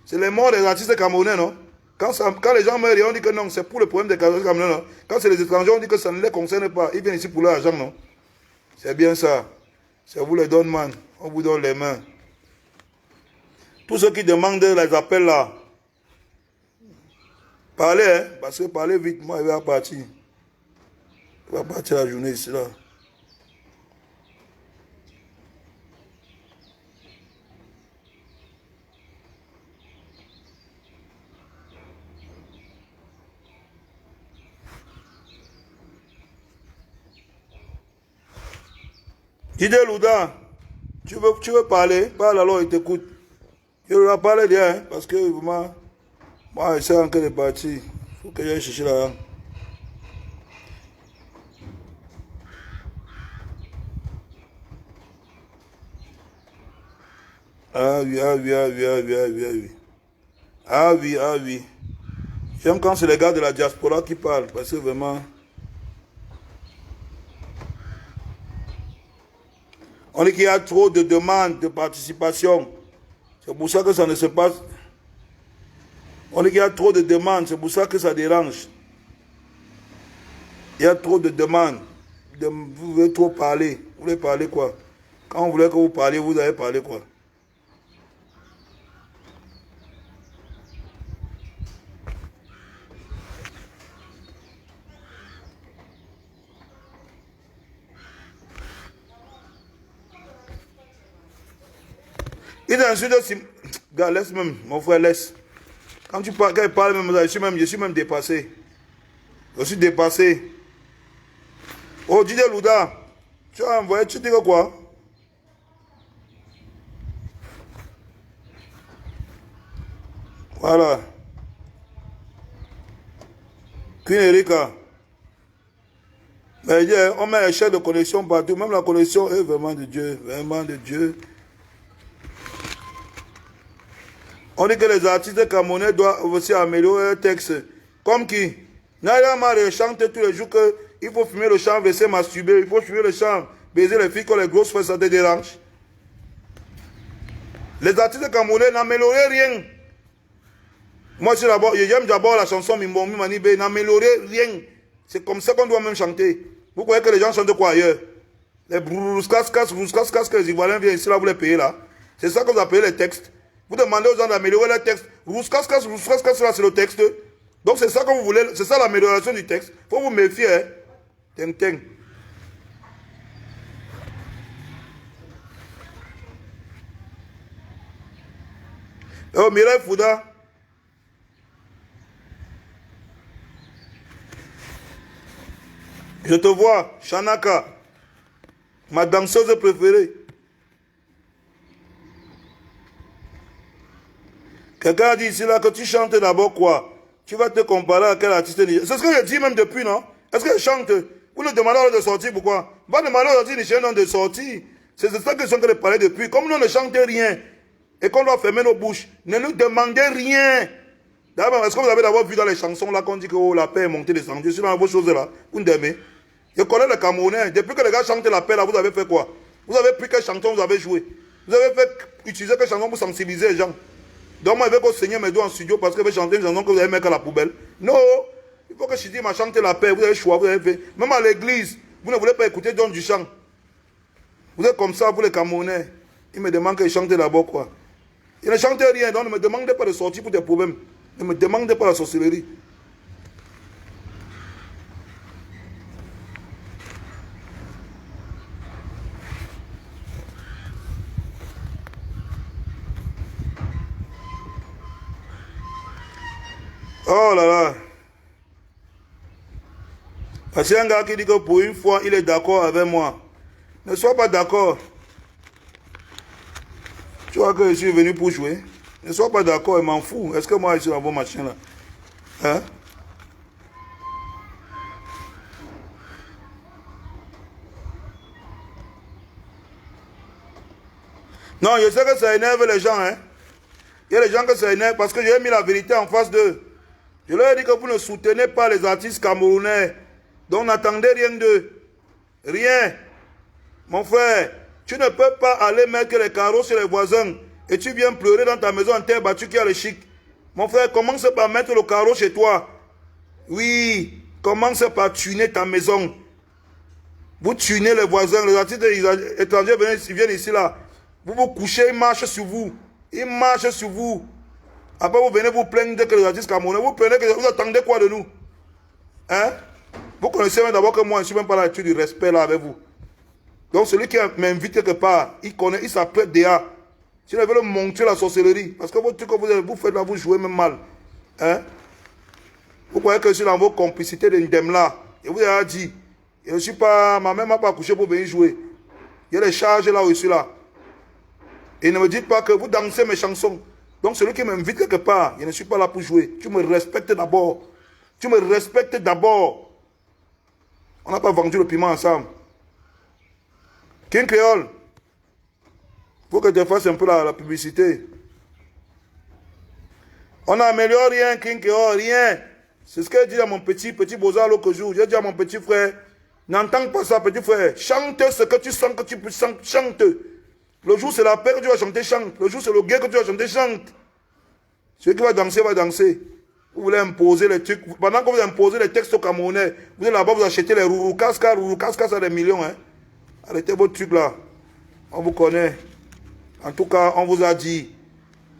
C'est les morts des artistes camerounais, non? Quand les gens meurent, on dit que non, c'est pour le problème des artistes camerounais, non? Quand c'est les étrangers, on dit que ça ne les concerne pas. Ils viennent ici pour leur argent, non? C'est bien ça. C'est vous les donne, man. On vous donne les mains. Tous ceux qui demandent les appels là, parlez, hein? Parce que parlez vite, moi, il va partir. Il va partir la journée ici, là. Didier Louda, tu veux parler? Parle alors, il t'écoute. Je vais parler bien, hein, parce que vraiment, moi, je sais encore de partir. Il faut que j'aille chercher là. Ah oui, ah oui, ah oui, ah oui, ah oui, ah oui. Ah oui, ah oui. J'aime quand c'est les gars de la diaspora qui parlent, parce que vraiment... On dit qu'il y a trop de demandes de participation. C'est pour ça que ça ne se passe. On dit qu'il y a trop de demandes, c'est pour ça que ça dérange. Il y a trop de demandes. Vous voulez trop parler. Vous voulez parler quoi? Quand on voulait que vous parliez, vous avez parlé quoi? Il insulte aussi. Gars, laisse même, mon frère, laisse. Quand il parle même, je suis même dépassé. Je suis dépassé. Oh, Didier Louda, tu as envoyé, tu dis quoi? Voilà. Queen Erika. Mais on met les chaînes de connexion partout. Même la connexion est vraiment de Dieu. Vraiment de Dieu. On dit que les artistes camerounais doivent aussi améliorer leur texte. Comme qui? Naya Mare chante tous les jours qu'il faut fumer le chanvre, laisser masturber, il faut fumer le chanvre, baiser les filles quand les grosses fesses ça te dérange. Les artistes camerounais n'amélioraient rien. Moi, j'aime d'abord la chanson Mimbo Mimanibe, n'améliorer rien. C'est comme ça qu'on doit même chanter. Vous croyez que les gens chantent quoi ailleurs? Les brouscas que les Ivoiriens viennent ici, là, vous les payez là. C'est ça que vous appelez les textes. Vous demandez aux gens d'améliorer les textes. Brouscas, là, c'est le texte. Donc c'est ça que vous voulez, c'est ça l'amélioration du texte. Il faut vous méfier. Hein? Ting. Oh, Mireille Fouda. Je te vois, Shanaka, ma danseuse préférée. Quelqu'un a dit ici là que tu chantes d'abord quoi? Tu vas te comparer à quel artiste? C'est ce que je dis même depuis, non? Est-ce que je chante? Vous nous demandez de sortir, pourquoi? Va demander aux artistes nigériens de sortir. C'est ça que je suis en train de parler depuis. Comme nous ne chantons rien et qu'on doit fermer nos bouches, ne nous demandez rien. D'abord, est-ce que vous avez d'abord vu dans les chansons là qu'on dit que oh, la paix est montée, descendue? Je suis dans vos choses là. Vous m'aimez? Je connais les Camerounais. Depuis que les gars chantent la paix là, vous avez fait quoi? Vous avez pris quelle chanson vous avez joué? Vous avez fait utiliser quelle chanson pour sensibiliser les gens? Donc moi, je vais que Seigneur me doit en studio parce que je vais chanter une chanson que vous allez mettre à la poubelle. Non, il faut que je dise, m'a chanté la paix, vous avez choix, vous avez fait. Même à l'église, vous ne voulez pas écouter John du chant. Vous êtes comme ça, vous les Camerounais. Ils me demandent que je chante d'abord quoi. Ils ne chantent rien, donc ne me demandez pas de sortir pour des problèmes. Ne me demandez pas la sorcellerie. Oh là là. Parce qu'il y a un gars qui dit que pour une fois, il est d'accord avec moi. Ne sois pas d'accord. Tu vois que je suis venu pour jouer. Ne sois pas d'accord, il m'en fout. Est-ce que moi, je suis dans vos machins là? Hein? Non, je sais que ça énerve les gens. Hein? Il y a des gens que ça énerve parce que j'ai mis la vérité en face d'eux. Je leur ai dit que vous ne soutenez pas les artistes camerounais. Donc n'attendez rien d'eux. Rien. Mon frère, tu ne peux pas aller mettre les carreaux sur les voisins et tu viens pleurer dans ta maison en terre battue qui a le chic. Mon frère, commence par mettre le carreau chez toi. Oui, commence par tuner ta maison. Vous tunez les voisins, les artistes étrangers viennent ici là. Vous vous couchez, ils marchent sur vous. Ils marchent sur vous. Après, vous venez vous plaindre que les artistes camerounais, vous attendez quoi de nous? Hein? Vous connaissez même d'abord que moi, je ne suis même pas là du respect là avec vous. Donc, celui qui m'invite quelque part, il connaît, il s'appelle Déa. Si vous voulez montrer la sorcellerie, parce que votre truc que vous faites là, vous jouez même mal. Hein? Vous croyez que je suis dans vos complicités de Ndemla. Et vous avez dit, je ne suis pas, ma mère m'a pas couché pour venir jouer. Il y a des charges là où je suis là. Et ne me dites pas que vous dansez mes chansons. Donc celui qui m'invite quelque part, je ne suis pas là pour jouer. Tu me respectes d'abord. Tu me respectes d'abord. On n'a pas vendu le piment ensemble. King Créole, il faut que tu fasses un peu la publicité. On n'améliore rien, King Créole, rien. C'est ce que j'ai dit à mon petit beau-zard l'autre jour. J'ai dit à mon petit frère, n'entends pas ça, petit frère. Chante ce que tu sens que tu peux chante. Le jour c'est la paix que tu vas chanter, chante. Le jour c'est le guet que tu vas chanter, chante. Celui qui va danser, va danser. Vous voulez imposer les trucs. Pendant que vous imposez les textes au Camerounais, vous êtes là-bas, vous achetez les rouroucascas à des millions. Hein. Arrêtez votre truc là. On vous connaît. En tout cas, on vous a dit.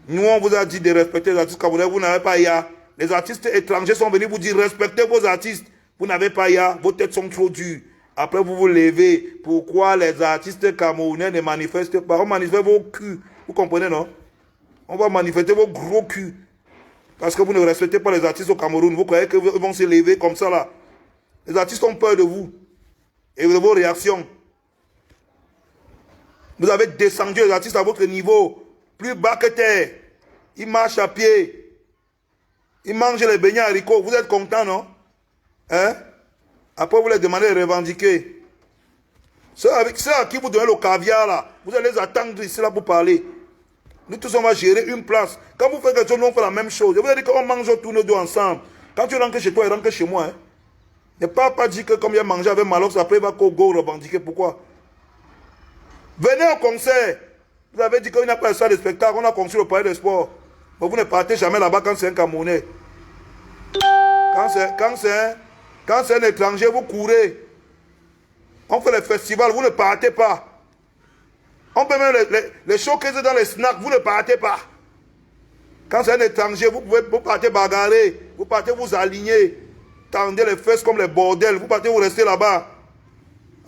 Nous, on vous a dit de respecter les artistes camerounais. Vous n'avez pas IA. Les artistes étrangers sont venus vous dire respectez vos artistes. Vous n'avez pas IA. Vos têtes sont trop dures. Après, vous vous levez. Pourquoi les artistes camerounais ne manifestent pas? On manifeste vos culs. Vous comprenez, non? On va manifester vos gros culs. Parce que vous ne respectez pas les artistes au Cameroun. Vous croyez qu'ils vont se lever comme ça, là? Les artistes ont peur de vous. Et de vos réactions. Vous avez descendu les artistes à votre niveau. Plus bas que terre. Ils marchent à pied. Ils mangent les beignets haricots. Vous êtes content, non? Hein? Après, vous les demandez de revendiquer. Ceux à qui vous donnez le caviar, là, vous allez les attendre ici, là, pour parler. Nous tous, on va gérer une place. Quand vous faites quelque chose, nous, on fait la même chose. Je vous ai dit qu'on mange tous nos deux ensemble. Quand tu rentres chez toi, il rentre chez moi. Hein. Ne pas dire que comme il a mangé avec Malox, après il va go revendiquer. Pourquoi? Venez au concert. Vous avez dit qu'il n'y a pas de salle de spectacle. On a construit le palais de sport. Mais vous ne partez jamais là-bas quand c'est un Camerounais. Quand c'est un étranger, vous courez. On fait les festivals, vous ne partez pas. On peut même les showcases dans les snacks, vous ne partez pas. Quand c'est un étranger, vous partez bagarrer, vous partez vous aligner, tendez les fesses comme les bordels, vous partez vous restez là-bas.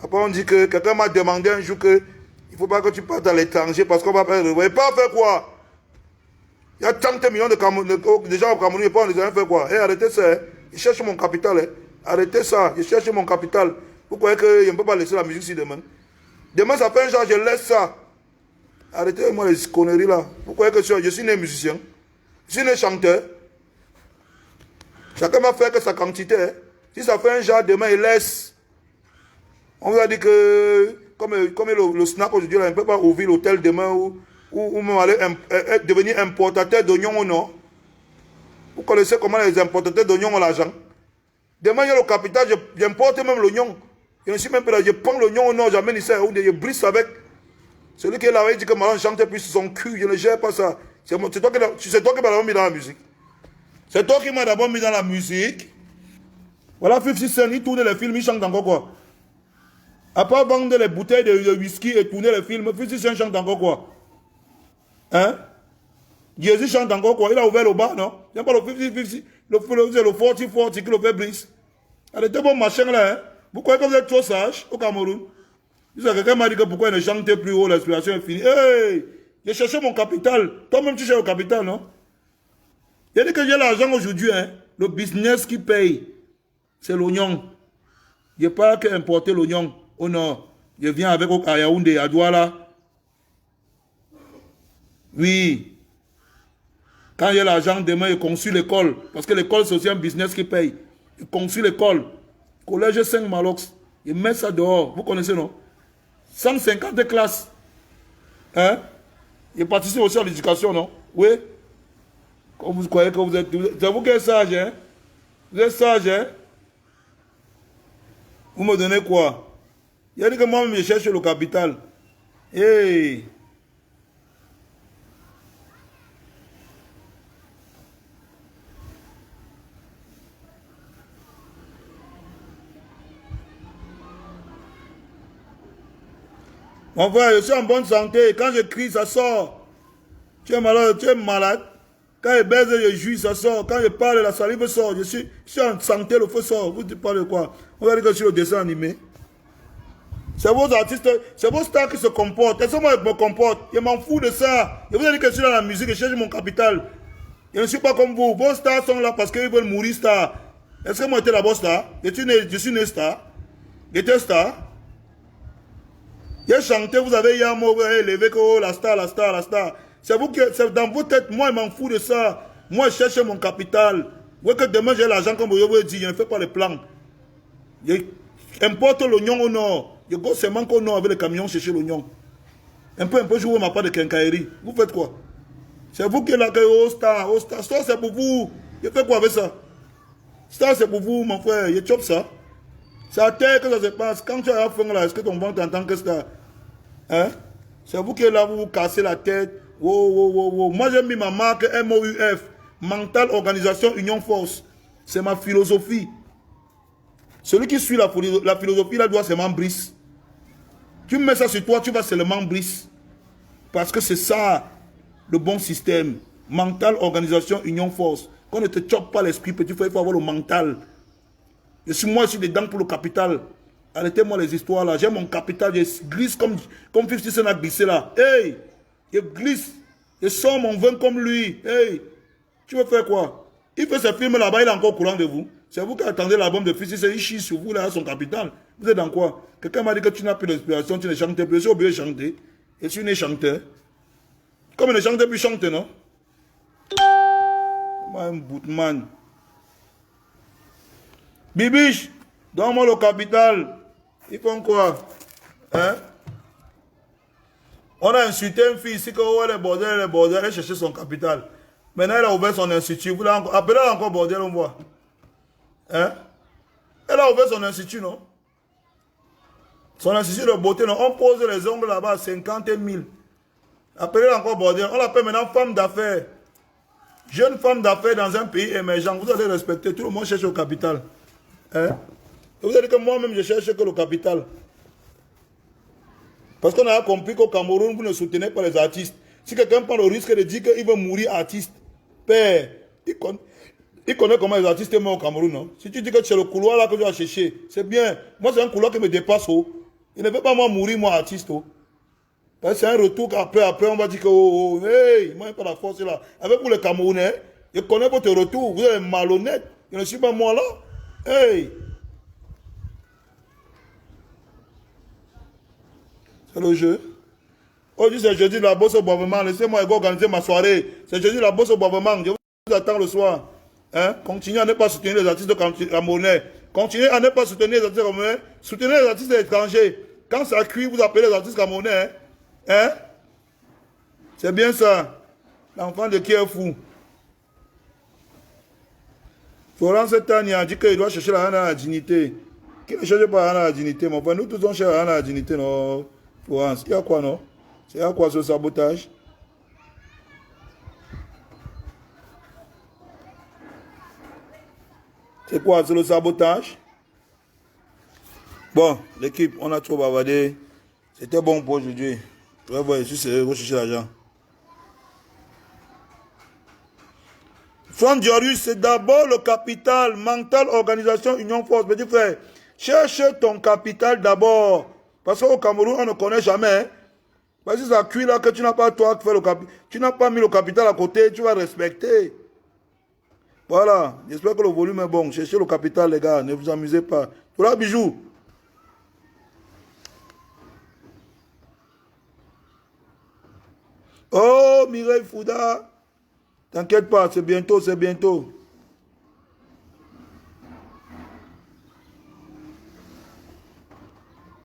Après on dit que quelqu'un m'a demandé un jour que il ne faut pas que tu partes à l'étranger parce qu'on va faire le... Et pas faire quoi? Il y a 30 millions de gens au Cameroun, et pas on les a fait quoi? Arrêtez ça, hein. Je cherche mon capital. Hein. Arrêtez ça, je cherche mon capital. Vous croyez que je ne peux pas laisser la musique si demain? Demain, ça fait un genre, je laisse ça. Arrêtez-moi les conneries là. Vous croyez que je suis né musicien? Je suis né chanteur. Chacun va faire que sa quantité. Hein. Si ça fait un genre, demain, il laisse. On vous a dit que, comme le snack aujourd'hui, on ne peut pas ouvrir l'hôtel demain ou même aller devenir importateur d'oignons ou non. Vous connaissez comment les importateurs d'oignons ont l'argent. Demain, il y a le capital, j'importe même l'oignon. Je ne suis même pas là, je prends l'oignon au nord, j'amène ici, je brise avec. Celui qui est là, il dit que Malon chante plus sur son cul, je ne gère pas ça. C'est toi qui m'as d'abord mis dans la musique. C'est toi qui m'as d'abord mis dans la musique. Voilà, 50 Cent, il tourne les films, il chante encore quoi. À part vendre les bouteilles de whisky et tourner les films, 50 Cent chante encore quoi. Hein? Jésus chante encore quoi. Il a ouvert le bar, non? Il n'y a pas le 50-50, le 40-40 qui le fait brise. Arrêtez bon machin là, hein? Vous croyez que vous êtes trop sage au Cameroun? Quelqu'un m'a dit que pourquoi il ne chante plus haut, l'explication est finie. Hey! J'ai cherché mon capital. Toi-même, tu cherches le capital, non? Il a dit que j'ai l'argent aujourd'hui, hein? Le business qui paye, c'est l'oignon. Je n'ai pas qu'à importer l'oignon au nord. Je viens avec au Yaoundé, à Douala. Oui. Quand il y a l'argent, demain, il construit l'école. Parce que l'école, c'est aussi un business qui paye. Il construit l'école. Collège 5 Malox. Il met ça dehors. Vous connaissez, non? 150 classes. Hein? Il participe aussi à l'éducation, non? Oui. Comme vous croyez que vous êtes... C'est vous qui êtes sage, hein? Vous êtes sage, hein? Vous me donnez quoi? Il a dit que moi-même, je cherche le capital. Hey! Mon frère, je suis en bonne santé. Quand je crie, ça sort. Tu es malade, tu es malade. Quand je baise, je jouis, ça sort. Quand je parle, la salive sort. Je suis en santé, le feu sort. Vous parlez de quoi? On va dire que je suis le dessin animé. C'est vos artistes, c'est vos stars qui se comportent. Est-ce que moi je me comporte? Je m'en fous de ça. Je vous ai dit que je suis dans la musique, je cherche mon capital. Je ne suis pas comme vous. Vos stars sont là parce qu'ils veulent mourir stars. Est-ce que moi j'étais d'abord star? Je suis né star. J'étais star. J'ai chanté, vous avez Yamo, élevé que oh, la star, la star, la star. C'est vous qui, c'est dans vos têtes, moi je m'en fous de ça. Moi je cherche mon capital. Vous voyez que demain j'ai l'argent comme je vous dis, je ne fais pas les plans. J'importe l'oignon au nord. Je go seulement au nord avec les camions chercher l'oignon. Un peu, je vous ma part de quincaillerie. Vous faites quoi? C'est vous qui êtes là que oh star, oh star. Star c'est pour vous. Je fais quoi avec ça? Star c'est pour vous, mon frère. Je chope ça. C'est à terre que ça se passe. Quand tu as la fin là, est-ce que ton ventre en tant que star? Hein? C'est vous qui êtes là, vous vous cassez la tête. Wow, wow, wow, wow. Moi, j'ai mis ma marque MOUF, Mental Organisation Union Force. C'est ma philosophie. Celui qui suit la philosophie, là, doit seulement brise. Tu mets ça sur toi, tu vas seulement brise. Parce que c'est ça, le bon système. Mental Organisation Union Force. Qu'on ne te chope pas l'esprit, petit frère, il faut avoir le mental. Moi, je suis dedans pour le capital. Arrêtez-moi les histoires là. J'ai mon capital, je glisse comme 50 Cent a glissé là. Hey! Je glisse. Je sors mon vin comme lui. Hey! Tu veux faire quoi? Il fait ce film là-bas, il est encore au courant de vous. C'est vous qui attendez l'album de 50 Cent, il chie sur vous là, à son capital. Vous êtes dans quoi? Quelqu'un m'a dit que tu n'as plus d'inspiration, tu ne chantes plus. Je suis obligé de chanter. Je suis né chanteur. Comme il ne chante plus, chante, non? Un boutman. Bibiche, donne-moi le capital. Ils font quoi? Hein? On a insulté une fille ici, que oh, elle est bordel, elle cherchait son capital. Maintenant, elle a ouvert son institut. Vous l'avez appelez-la encore bordel, on voit. Hein? Elle a ouvert son institut, non? Son institut de beauté, non? On pose les ongles là-bas à 50 000. Appelez-la encore bordel. On l'appelle maintenant femme d'affaires. Jeune femme d'affaires dans un pays émergent. Vous allez respecter. Tout le monde cherche au capital. Hein? Et vous allez dire que moi-même, je cherche que le capital. Parce qu'on a compris qu'au Cameroun, vous ne soutenez pas les artistes. Si quelqu'un prend le risque de dire qu'il veut mourir artiste, père, il connaît comment les artistes meurent au Cameroun. Non? Si tu dis que c'est le couloir là que tu vas chercher, c'est bien. Moi, c'est un couloir qui me dépasse. Oh. Il ne veut pas moi mourir, moi, artiste. Oh. Parce que c'est un retour qu'après, on va dire que, oh, hey, moi, je n'ai pas la force là. Avec vous, les Camerounais, je connais votre retour. Vous êtes malhonnête. Je ne suis pas moi là. Hey! C'est le jeu. Aujourd'hui, c'est jeudi de la bourse au Boisvement. Laissez-moi organiser ma soirée. C'est jeudi de la bourse au Boisvement. Je vous attends le soir. Hein? Continuez à ne pas soutenir les artistes camerounais. Continuez à ne pas soutenir les artistes camerounais. Soutenez les artistes étrangers. Quand ça cuit, vous appelez les artistes camerounais. Hein? C'est bien ça. L'enfant de qui est fou. Florence Tani a dit qu'il doit chercher la la dignité. Qui ne cherche pas la dignité, mon frère? Nous tous on cherche la dignité, non? Florence, il y a quoi, non? C'est à quoi ce sabotage? C'est quoi? C'est le sabotage? Bon, l'équipe, on a trop bavardé. C'était bon pour aujourd'hui. Je vais voir ici, c'est rechercher l'argent. Franck Diorus, c'est d'abord le capital, mental, organisation, union, force. Petit frère, cherche ton capital d'abord. Parce qu'au Cameroun, on ne connaît jamais. Parce que ça cuit là que tu n'as pas toi fait le capital. Tu n'as pas mis le capital à côté, tu vas respecter. Voilà. J'espère que le volume est bon. Cherchez le capital, les gars. Ne vous amusez pas. Voilà, bijou. Oh, Mireille Fouda. T'inquiète pas, c'est bientôt, c'est bientôt.